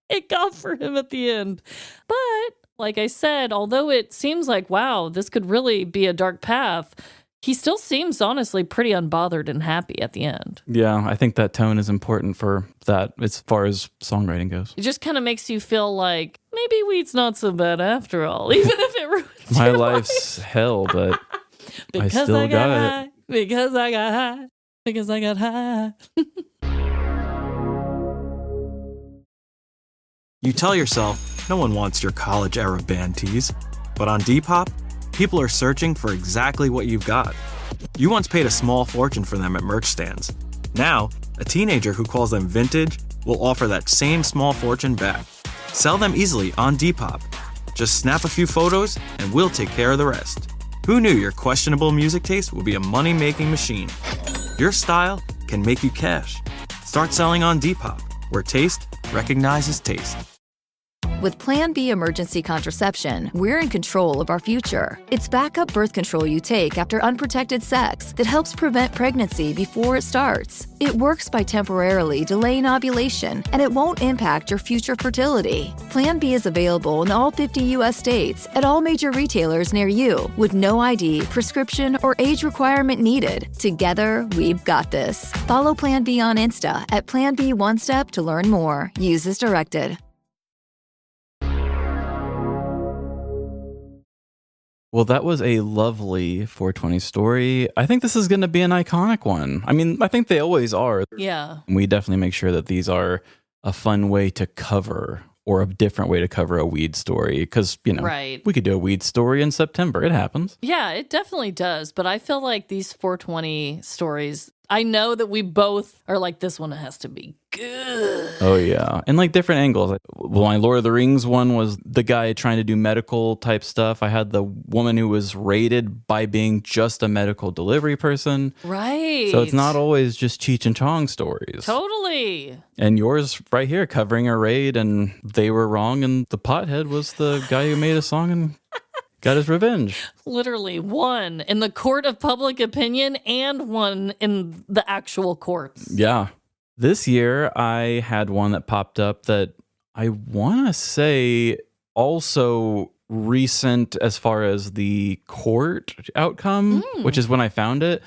it got for him at the end. But like I said, although it seems like, wow, this could really be a dark path, he still seems honestly pretty unbothered and happy at the end. Yeah, I think that tone is important for that as far as songwriting goes. It just kind of makes you feel like maybe weed's not so bad after all, even if it ruins My your life's hell, but because I still got high, it. Because I got high. Because I got high. You tell yourself, No one wants your college-era band tees. But on Depop, people are searching for exactly what you've got. You once paid a small fortune for them at merch stands. Now, a teenager who calls them vintage will offer that same small fortune back. Sell them easily on Depop. Just snap a few photos and we'll take care of the rest. Who knew your questionable music taste would be a money-making machine? Your style can make you cash. Start selling on Depop, where taste recognizes taste. With Plan B emergency contraception, we're in control of our future. It's backup birth control you take after unprotected sex that helps prevent pregnancy before it starts. It works by temporarily delaying ovulation, and it won't impact your future fertility. Plan B is available in all 50 U.S. states at all major retailers near you, with no ID, prescription, or age requirement needed. Together, we've got this. Follow Plan B on Insta at Plan B One Step to learn more. Use as directed. Well, that was a lovely 420 story. I think this is going to be an iconic one. I mean, I think they always are. Yeah. We definitely make sure that these are a fun way to cover or a different way to cover a weed story. Because, Right. we could do a weed story in September. It happens. Yeah, it definitely does. But I feel like these 420 stories, I know that we both are like, this one has to be good. Oh, yeah. And like different angles. Well, my Lord of the Rings one was the guy trying to do medical type stuff. I had the woman who was rated by being just a medical delivery person. Right. So it's not always just Cheech and Chong stories. Totally. And yours right here covering a raid and they were wrong and the pothead was the guy who made a song and got his revenge. Literally one in the court of public opinion and one in the actual courts. Yeah. This year, I had one that popped up that I want to say also recent as far as the court outcome, which is when I found it.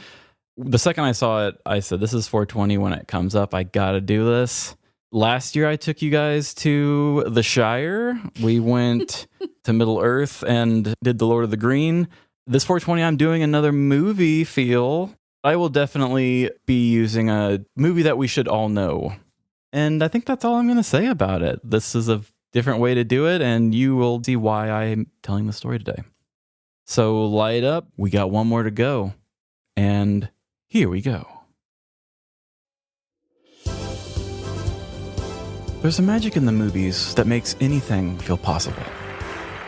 The second I saw it, I said, this is 420. When it comes up, I got to do this. Last year, I took you guys to the Shire. We went to Middle Earth and did the Lord of the Green. This 420, I'm doing another movie feel. I will definitely be using a movie that we should all know. And I think that's all I'm going to say about it. This is a different way to do it, and you will see why I'm telling the story today. So light up. We got one more to go. And here we go. There's a magic in the movies that makes anything feel possible.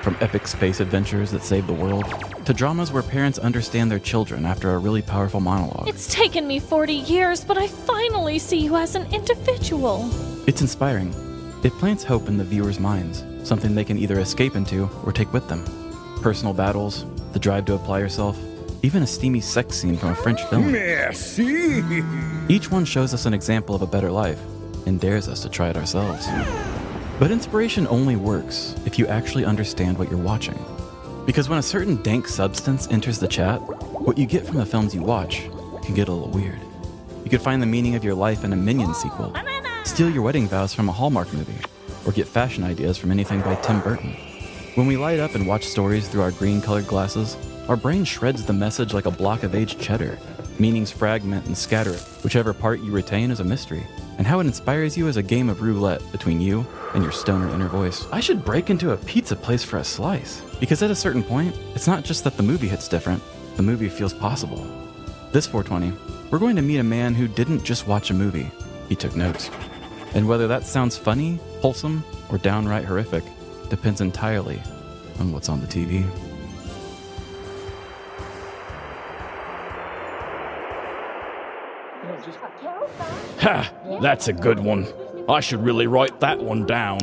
From epic space adventures that save the world, to dramas where parents understand their children after a really powerful monologue. It's taken me 40 years, but I finally see you as an individual. It's inspiring. It plants hope in the viewers' minds, something they can either escape into or take with them. Personal battles, the drive to apply yourself, even a steamy sex scene from a French film. Merci. Each one shows us an example of a better life and dares us to try it ourselves. But inspiration only works if you actually understand what you're watching. Because when a certain dank substance enters the chat, what you get from the films you watch can get a little weird. You could find the meaning of your life in a Minions sequel, steal your wedding vows from a Hallmark movie, or get fashion ideas from anything by Tim Burton. When we light up and watch stories through our green-colored glasses, our brain shreds the message like a block of aged cheddar. Meanings fragment and scatter. Whichever part you retain is a mystery. And how it inspires you is a game of roulette between you and your stoner inner voice. I should break into a pizza place for a slice. Because at a certain point, it's not just that the movie hits different, the movie feels possible. This 420, we're going to meet a man who didn't just watch a movie, he took notes. And whether that sounds funny, wholesome, or downright horrific, depends entirely on what's on the TV. Ha! That's a good one. I should really write that one down.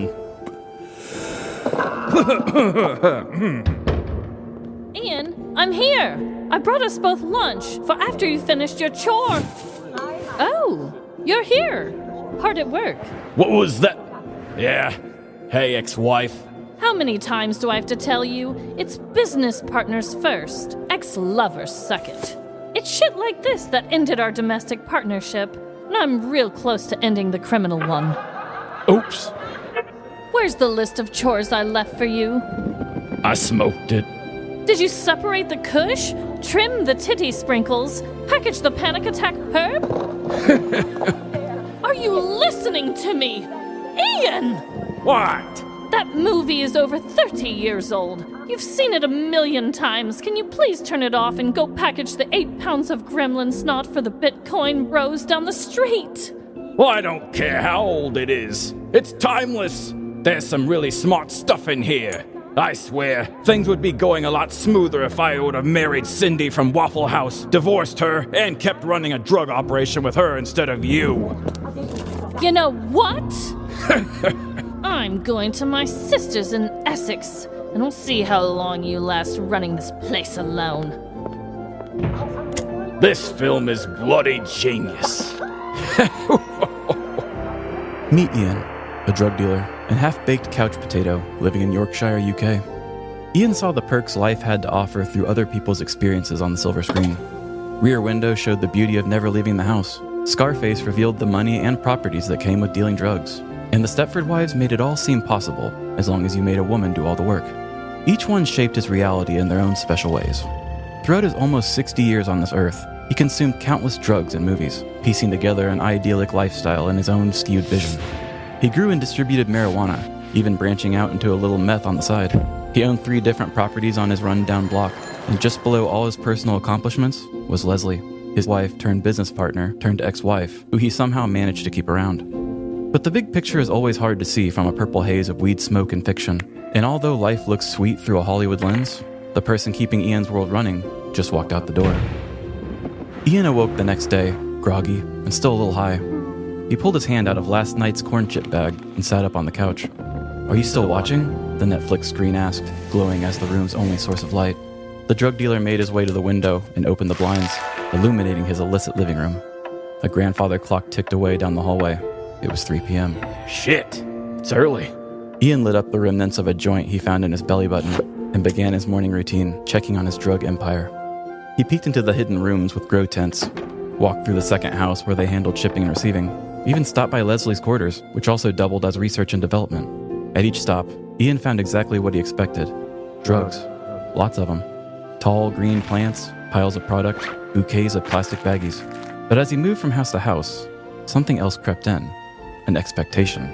Ian, I'm here. I brought us both lunch for after you finished your chore. Oh, you're here. Hard at work. What was that? Yeah. Hey, ex-wife. How many times do I have to tell you? It's business partners first, ex-lovers second. It's shit like this that ended our domestic partnership, and I'm real close to ending the criminal one. Oops. Where's the list of chores I left for you? I smoked it. Did you separate the kush, trim the titty sprinkles, package the panic attack herb? Are you listening to me? Ian! What? That movie is over 30 years old. You've seen it 1,000,000 times. Can you please turn it off and go package the 8 pounds of gremlin snot for the Bitcoin bros down the street? Well, I don't care how old it is. It's timeless. There's some really smart stuff in here. I swear, things would be going a lot smoother if I would have married Cindy from Waffle House, divorced her, and kept running a drug operation with her instead of you. You know what? I'm going to my sister's in Essex, and we'll see how long you last running this place alone. This film is bloody genius. Meet Ian, a drug dealer and half-baked couch potato living in Yorkshire, UK. Ian saw the perks life had to offer through other people's experiences on the silver screen. Rear Window showed the beauty of never leaving the house. Scarface revealed the money and properties that came with dealing drugs. And the Stepford Wives made it all seem possible, as long as you made a woman do all the work. Each one shaped his reality in their own special ways. Throughout his almost 60 years on this earth, he consumed countless drugs and movies, piecing together an idyllic lifestyle in his own skewed vision. He grew and distributed marijuana, even branching out into a little meth on the side. He owned 3 different properties on his run-down block, and just below all his personal accomplishments was Leslie, his wife turned business partner turned ex-wife, who he somehow managed to keep around. But the big picture is always hard to see from a purple haze of weed smoke and fiction. And although life looks sweet through a Hollywood lens, the person keeping Ian's world running just walked out the door. Ian awoke the next day, groggy and still a little high. He pulled his hand out of last night's corn chip bag and sat up on the couch. "Are you still watching?" the Netflix screen asked, glowing as the room's only source of light. The drug dealer made his way to the window and opened the blinds, illuminating his illicit living room. A grandfather clock ticked away down the hallway. It was 3 p.m. Shit, it's early. Ian lit up the remnants of a joint he found in his belly button and began his morning routine, checking on his drug empire. He peeked into the hidden rooms with grow tents, walked through the second house where they handled shipping and receiving, even stopped by Leslie's quarters, which also doubled as research and development. At each stop, Ian found exactly what he expected. Drugs. Lots of them. Tall, green plants, piles of product, bouquets of plastic baggies. But as he moved from house to house, something else crept in. An expectation.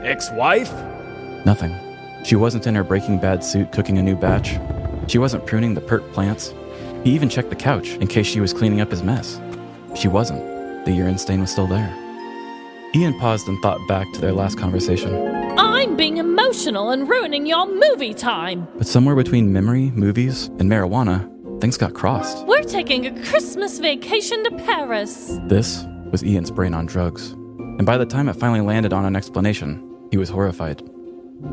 Ex-wife? Nothing. She wasn't in her Breaking Bad suit cooking a new batch. She wasn't pruning the pert plants. He even checked the couch in case she was cleaning up his mess. She wasn't. The urine stain was still there. Ian paused and thought back to their last conversation. I'm being emotional and ruining y'all movie time. But somewhere between memory, movies, and marijuana, things got crossed. We're taking a Christmas vacation to Paris. This was Ian's brain on drugs. And by the time it finally landed on an explanation, he was horrified.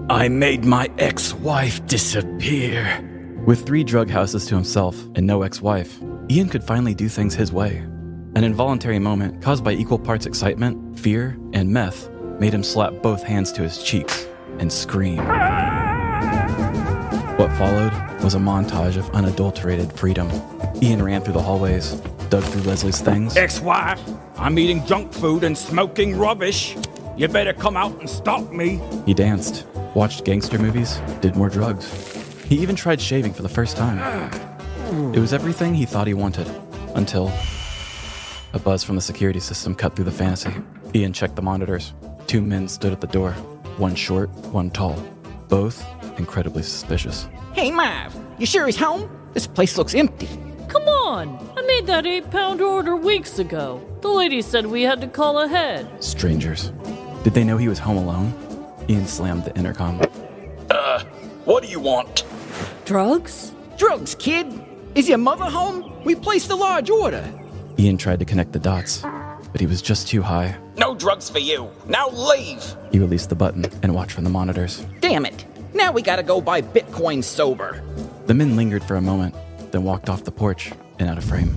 I made my ex-wife disappear. With 3 drug houses to himself and no ex-wife, Ian could finally do things his way. An involuntary moment caused by equal parts excitement, fear, and meth made him slap both hands to his cheeks and scream. What followed was a montage of unadulterated freedom. Ian ran through the hallways, dug through Leslie's things. Ex-wife, I'm eating junk food and smoking rubbish. You better come out and stop me. He danced, watched gangster movies, did more drugs. He even tried shaving for the first time. It was everything he thought he wanted, until a buzz from the security system cut through the fantasy. Ian checked the monitors. 2 men stood at the door, one short, one tall, both incredibly suspicious. Hey, Mav, you sure he's home? This place looks empty. Come on, I made that 8-pound order weeks ago. The lady said we had to call ahead. Strangers. Did they know he was home alone? Ian slammed the intercom. What do you want? Drugs? Drugs, kid. Is your mother home? We placed a large order. Ian tried to connect the dots, but he was just too high. No drugs for you. Now leave. He released the button and watched from the monitors. Damn it. Now we gotta go buy Bitcoin sober. The men lingered for a moment, then walked off the porch and out of frame.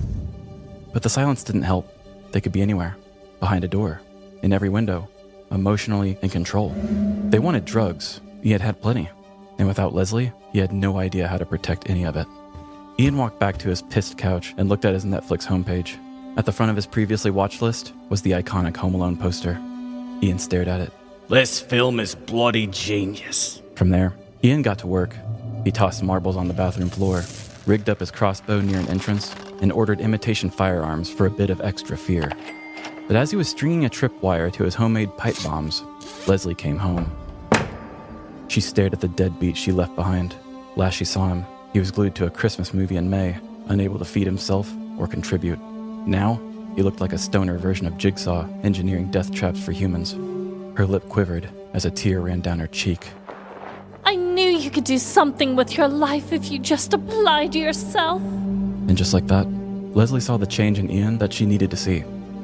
But the silence didn't help. They could be anywhere. Behind a door. In every window. Emotionally in control. They wanted drugs. He had had plenty. And without Leslie, he had no idea how to protect any of it. Ian walked back to his pissed couch and looked at his Netflix homepage. At the front of his previously watched list was the iconic Home Alone poster. Ian stared at it. This film is bloody genius. From there, Ian got to work. He tossed marbles on the bathroom floor, rigged up his crossbow near an entrance, and ordered imitation firearms for a bit of extra fear. But as he was stringing a tripwire to his homemade pipe bombs, Leslie came home. She stared at the deadbeat she left behind. Last she saw him, he was glued to a Christmas movie in May, unable to feed himself or contribute. Now, he looked like a stoner version of Jigsaw, engineering death traps for humans. Her lip quivered as a tear ran down her cheek. I knew you could do something with your life if you just applied yourself. And just like that, Leslie saw the change in Ian that she needed to see.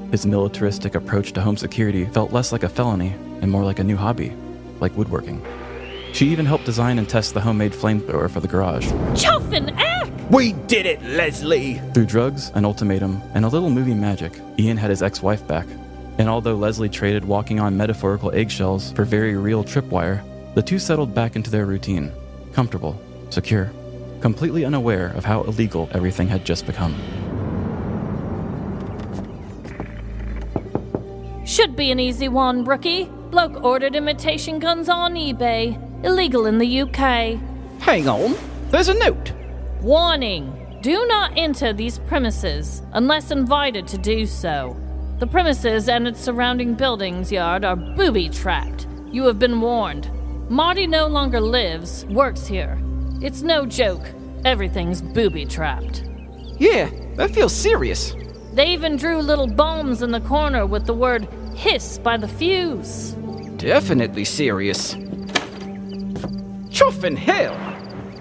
His militaristic approach to home security felt less like a felony and more like a new hobby, like woodworking. She even helped design and test the homemade flamethrower for the garage. Chuffin' Eck! We did it, Leslie! Through drugs, an ultimatum, and a little movie magic, Ian had his ex-wife back. And although Leslie traded walking on metaphorical eggshells for very real tripwire, the two settled back into their routine, comfortable, secure, completely unaware of how illegal everything had just become. Should be an easy one, rookie. Bloke ordered imitation guns on eBay. Illegal in the UK. Hang on, there's a note. Warning. Do not enter these premises unless invited to do so. The premises and its surrounding buildings yard are booby-trapped. You have been warned. Marty no longer lives, works here. It's no joke. Everything's booby-trapped. Yeah, that feels serious. They even drew little bombs in the corner with the word hiss by the fuse. Definitely serious. Chuffin' hell!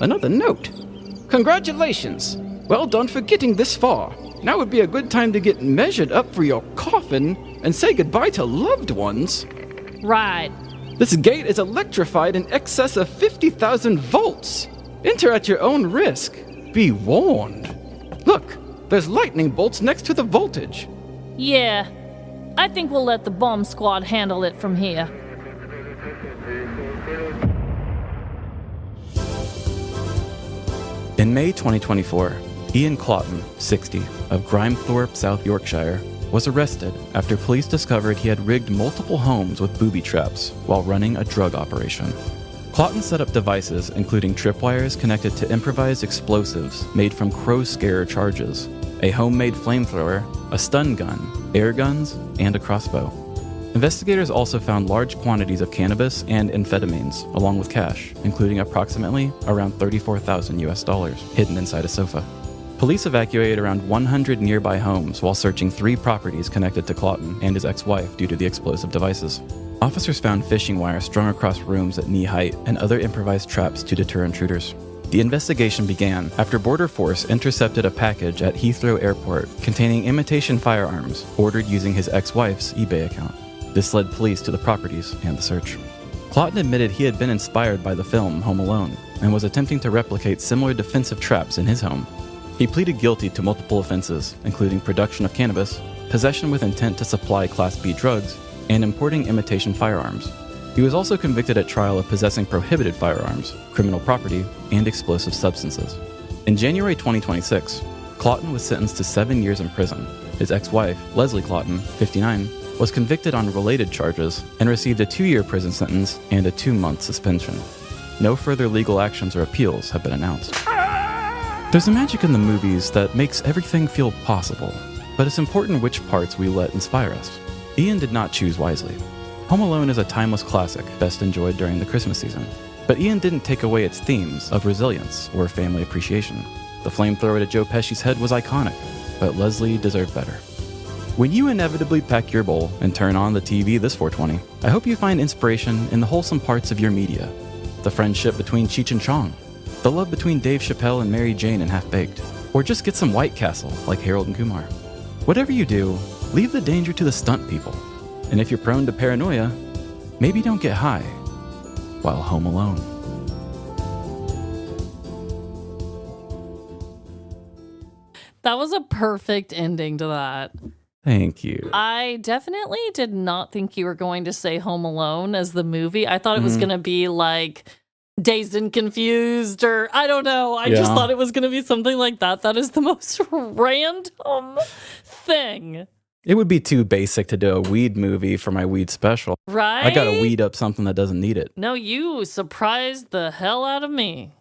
Another note. Congratulations. Well done for getting this far. Now would be a good time to get measured up for your coffin and say goodbye to loved ones. Right. This gate is electrified in excess of 50,000 volts. Enter at your own risk. Be warned. Look, there's lightning bolts next to the voltage. Yeah. I think we'll let the bomb squad handle it from here. In May 2024, Ian Claughton, 60, of Grimethorpe, South Yorkshire, was arrested after police discovered he had rigged multiple homes with booby traps while running a drug operation. Claughton set up devices including tripwires connected to improvised explosives made from crow scare charges, a homemade flamethrower, a stun gun, air guns, and a crossbow. Investigators also found large quantities of cannabis and amphetamines, along with cash, including approximately around $34,000 hidden inside a sofa. Police evacuated around 100 nearby homes while searching 3 properties connected to Claughton and his ex-wife due to the explosive devices. Officers found fishing wire strung across rooms at knee height and other improvised traps to deter intruders. The investigation began after Border Force intercepted a package at Heathrow Airport containing imitation firearms ordered using his ex-wife's eBay account. This led police to the properties and the search. Claughton admitted he had been inspired by the film Home Alone and was attempting to replicate similar defensive traps in his home. He pleaded guilty to multiple offenses, including production of cannabis, possession with intent to supply Class B drugs, and importing imitation firearms. He was also convicted at trial of possessing prohibited firearms, criminal property, and explosive substances. In January 2026, Claughton was sentenced to 7 years in prison. His ex-wife, Leslie Claughton, 59, was convicted on related charges and received a 2-year prison sentence and a 2-month suspension. No further legal actions or appeals have been announced. There's a magic in the movies that makes everything feel possible, but it's important which parts we let inspire us. Ian did not choose wisely. Home Alone is a timeless classic best enjoyed during the Christmas season, but Ian didn't take away its themes of resilience or family appreciation. The flamethrower to Joe Pesci's head was iconic, but Leslie deserved better. When you inevitably pack your bowl and turn on the TV this 420, I hope you find inspiration in the wholesome parts of your media. The friendship between Cheech and Chong, the love between Dave Chappelle and Mary Jane in Half-Baked, or just get some White Castle like Harold and Kumar. Whatever you do, leave the danger to the stunt people. And if you're prone to paranoia, maybe don't get high while home alone. That was a perfect ending to that. Thank you. I definitely did not think you were going to say Home Alone as the movie. I thought it was going to be like Dazed and Confused, or I don't know. I just thought it was going to be something like that. That is the most random thing. It would be too basic to do a weed movie for my weed special. Right? I gotta weed up something that doesn't need it. No, you surprised the hell out of me.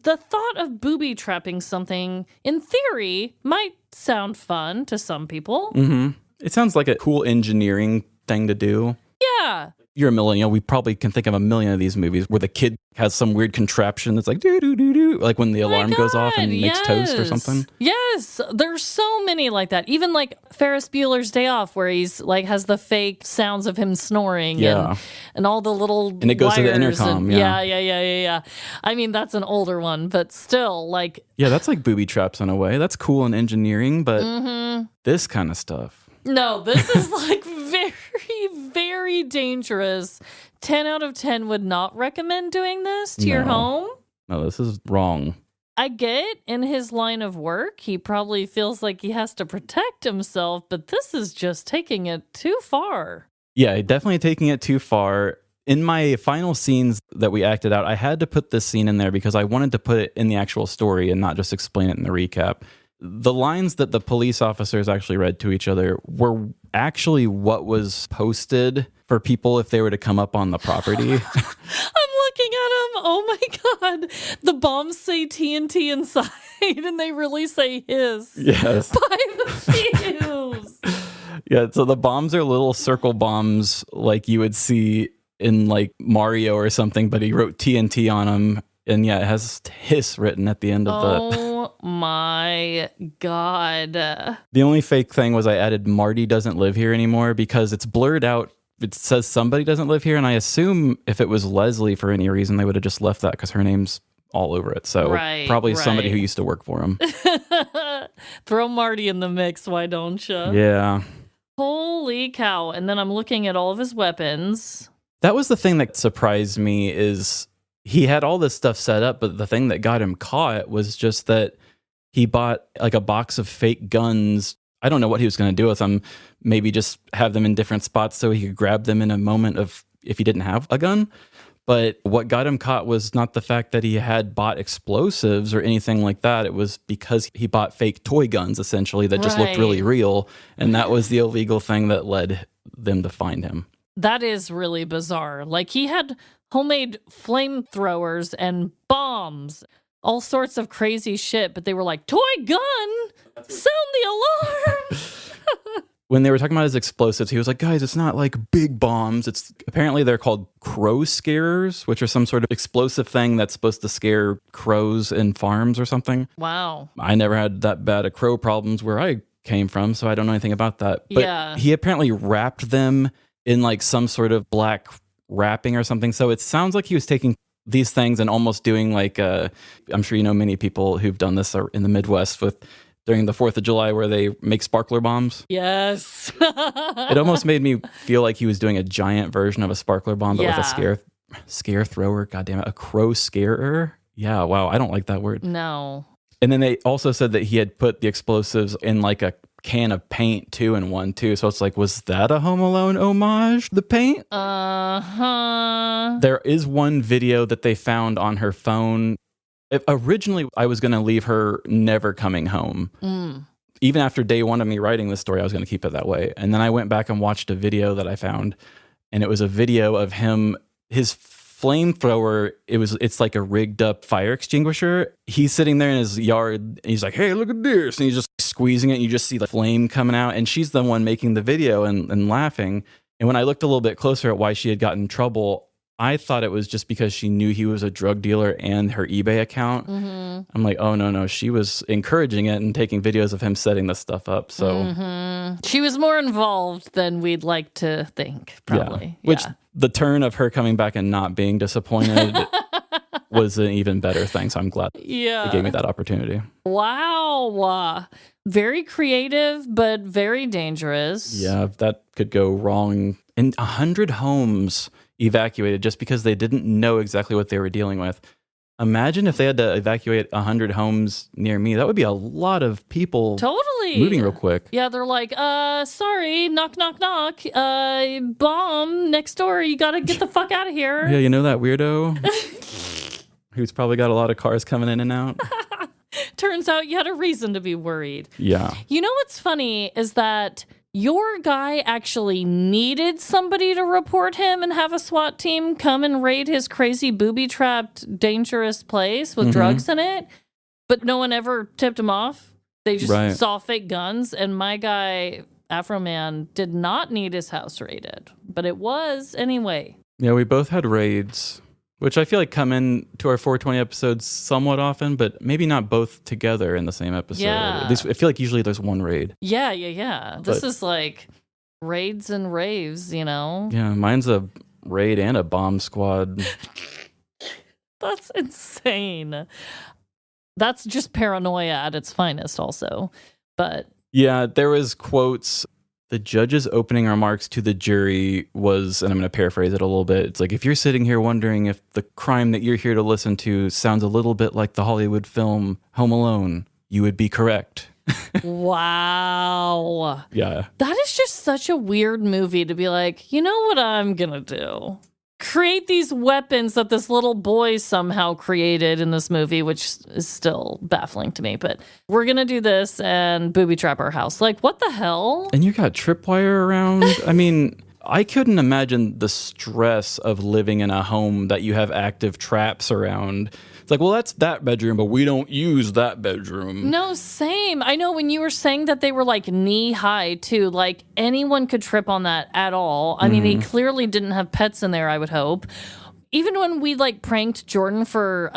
The thought of booby trapping something, in theory, might sound fun to some people. Mm-hmm. It sounds like a cool engineering thing to do. Yeah. you're a millennial, we probably can think of a million of these movies where the kid has some weird contraption that's like doo doo doo doo, like when the alarm goes off and makes toast or something. Yes, there's so many like that. Even like Ferris Bueller's Day Off, where he's like has the fake sounds of him snoring, and all the little and it goes to the intercom. Yeah. I mean, that's an older one, but still, like that's like booby traps in a way. That's cool in engineering, but this kind of stuff. No, this is like very, very dangerous. 10 out of 10 would not recommend doing this to your home. No, this is wrong. I get in his line of work, he probably feels like he has to protect himself, but this is just taking it too far. Yeah, definitely taking it too far. In my final scenes that we acted out, I had to put this scene in there because I wanted to put it in the actual story and not just explain it in the recap. The lines that the police officers actually read to each other were actually what was posted for people if they were to come up on the property. I'm looking at him. Oh my God. The bombs say TNT inside and they really say his. Yes. By the fuse. Yeah, so the bombs are little circle bombs like you would see in like Mario or something, but he wrote TNT on them. And yeah, it has hiss written at the end of the... Oh my God. The only fake thing was I added Marty doesn't live here anymore because it's blurred out. It says somebody doesn't live here. And I assume if it was Leslie for any reason, they would have just left that because her name's all over it. So probably somebody who used to work for him. Throw Marty in the mix, why don't you? Yeah. Holy cow. And then I'm looking at all of his weapons. That was the thing that surprised me is... He had all this stuff set up, but the thing that got him caught was just that he bought like a box of fake guns. I don't know what he was going to do with them. Maybe just have them in different spots so he could grab them in a moment of if he didn't have a gun. But what got him caught was not the fact that he had bought explosives or anything like that. It was because he bought fake toy guns, essentially, that just looked really real. And that was the illegal thing that led them to find him. That is really bizarre. Like he had homemade flamethrowers and bombs, all sorts of crazy shit, but they were like, toy gun, sound the alarm. When they were talking about his explosives, he was like, guys, it's not like big bombs. It's apparently they're called crow scarers, which are some sort of explosive thing that's supposed to scare crows in farms or something. Wow. I never had that bad of crow problems where I came from, so I don't know anything about that. But he apparently wrapped them in like some sort of black wrapping or something. So it sounds like he was taking these things and almost doing like, I'm sure you know many people who've done this in the Midwest with during the 4th of July where they make sparkler bombs. Yes. It almost made me feel like he was doing a giant version of a sparkler bomb, but with a scare thrower. God damn it. A crow scarer. Yeah. Wow. I don't like that word. No. And then they also said that he had put the explosives in like a can of paint 2-in-1 too. So it's like, was that a Home Alone homage? The paint? There is one video that they found on her phone. Originally, I was going to leave her never coming home. Even after day one of me writing this story, I was going to keep it that way. And then I went back and watched a video that I found, and it was a video of him, his flamethrower. It's like a rigged up fire extinguisher. He's sitting there in his yard, and he's like, hey, look at this. And he's just squeezing it, and you just see the flame coming out. And she's the one making the video and laughing. And when I looked a little bit closer at why she had gotten in trouble, I thought it was just because she knew he was a drug dealer and her eBay account. I'm like, oh, no. She was encouraging it and taking videos of him setting this stuff up. So she was more involved than we'd like to think, probably. Which the turn of her coming back and not being disappointed was an even better thing. So I'm glad they gave me that opportunity. Wow. Very creative, but very dangerous. Yeah, that could go wrong. And 100 homes evacuated just because they didn't know exactly what they were dealing with. Imagine if they had to evacuate 100 homes near me. That would be a lot of people moving real quick. Yeah, they're like, sorry, knock, knock, knock. Bomb next door. You got to get the fuck out of here. Yeah, you know that weirdo who's probably got a lot of cars coming in and out? Turns out you had a reason to be worried. Yeah. You know what's funny is that your guy actually needed somebody to report him and have a SWAT team come and raid his crazy booby-trapped, dangerous place with drugs in it, but no one ever tipped him off. They just saw fake guns, and my guy Afroman did not need his house raided, but it was anyway. Yeah, we both had raids, which I feel like come in to our 420 episodes somewhat often, but maybe not both together in the same episode. Yeah. At least I feel like usually there's one raid. Yeah. This is like raids and raves, you know? Yeah, mine's a raid and a bomb squad. That's insane. That's just paranoia at its finest also. But yeah, there was quotes. The judge's opening remarks to the jury was, and I'm going to paraphrase it a little bit. It's like, if you're sitting here wondering if the crime that you're here to listen to sounds a little bit like the Hollywood film Home Alone, you would be correct. Wow. Yeah. That is just such a weird movie to be like, you know what I'm going to do? Create these weapons that this little boy somehow created in this movie, which is still baffling to me. But we're going to do this and booby trap our house. Like, what the hell? And you got tripwire around. I mean, I couldn't imagine the stress of living in a home that you have active traps around. It's like, well, that's that bedroom, but we don't use that bedroom. No, same. I know when you were saying that they were like knee high too, like anyone could trip on that at all. I mean, he clearly didn't have pets in there, I would hope. Even when we like pranked Jordan for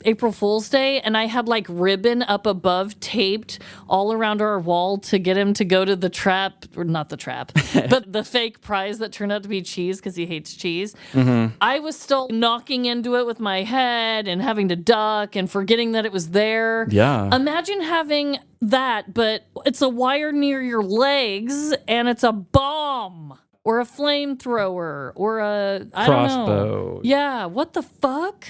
April Fool's Day, and I had like ribbon up above taped all around our wall to get him to go to the trap, or not the trap, but the fake prize that turned out to be cheese because he hates cheese. I was still knocking into it with my head and having to duck and forgetting that it was there. Yeah. Imagine having that, but it's a wire near your legs and it's a bomb. Or a flamethrower, or a I don't know. Crossbow. Yeah, what the fuck?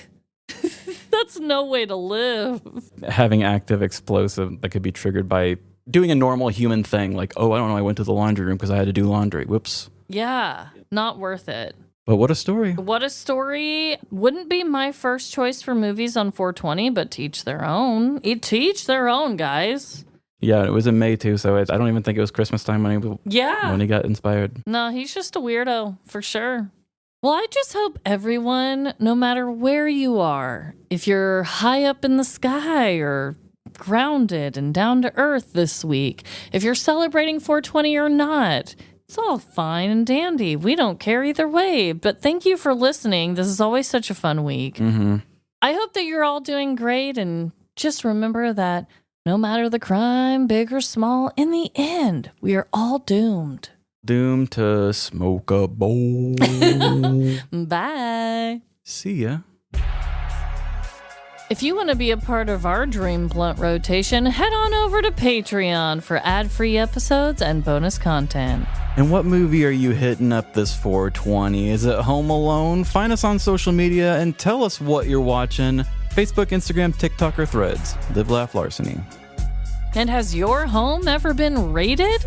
That's no way to live. Having active explosive that could be triggered by doing a normal human thing, like, oh, I don't know, I went to the laundry room because I had to do laundry. Whoops. Yeah, not worth it. But what a story. What a story. Wouldn't be my first choice for movies on 420, but to each their own. To each their own, guys. Yeah, it was in May too, so I don't even think it was Christmas time when he got inspired. No, he's just a weirdo, for sure. Well, I just hope everyone, no matter where you are, if you're high up in the sky or grounded and down to earth this week, if you're celebrating 420 or not, it's all fine and dandy. We don't care either way. But thank you for listening. This is always such a fun week. I hope that you're all doing great, and just remember that no matter the crime, big or small, in the end, we are all doomed. Doomed to smoke a bowl. Bye. See ya. If you want to be a part of our Dream Blunt rotation, head on over to Patreon for ad-free episodes and bonus content. And what movie are you hitting up this 420? Is it Home Alone? Find us on social media and tell us what you're watching. Facebook, Instagram, TikTok, or Threads. Live, Laugh, Larceny. And has your home ever been raided?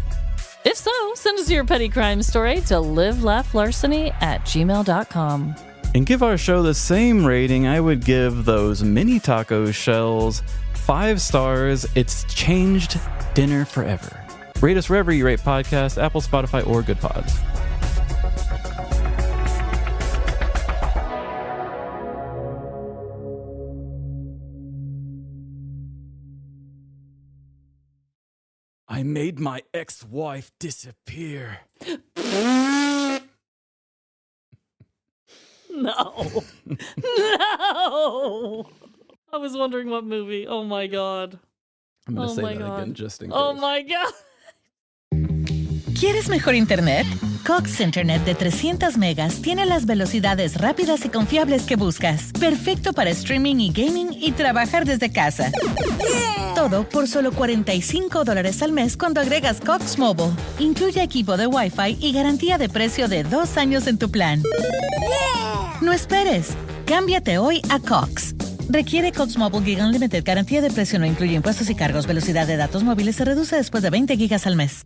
If so, send us your petty crime story to livelaughlarceny@gmail.com. And give our show the same rating I would give those mini taco shells. 5 stars. It's changed dinner forever. Rate us wherever you rate podcasts, Apple, Spotify, or Good Pods. I made my ex-wife disappear. No. No. I was wondering what movie. Oh my God. I'm going to say that again just in case. Oh my God. ¿Quieres mejor internet? Cox Internet de 300 megas tiene las velocidades rápidas y confiables que buscas. Perfecto para streaming y gaming y trabajar desde casa. Todo por solo $45 al mes cuando agregas Cox Mobile. Incluye equipo de Wi-Fi y garantía de precio de 2 años en tu plan. No esperes. Cámbiate hoy a Cox. Requiere Cox Mobile Gig Unlimited. Garantía de precio no incluye impuestos y cargos. Velocidad de datos móviles se reduce después de 20 gigas al mes.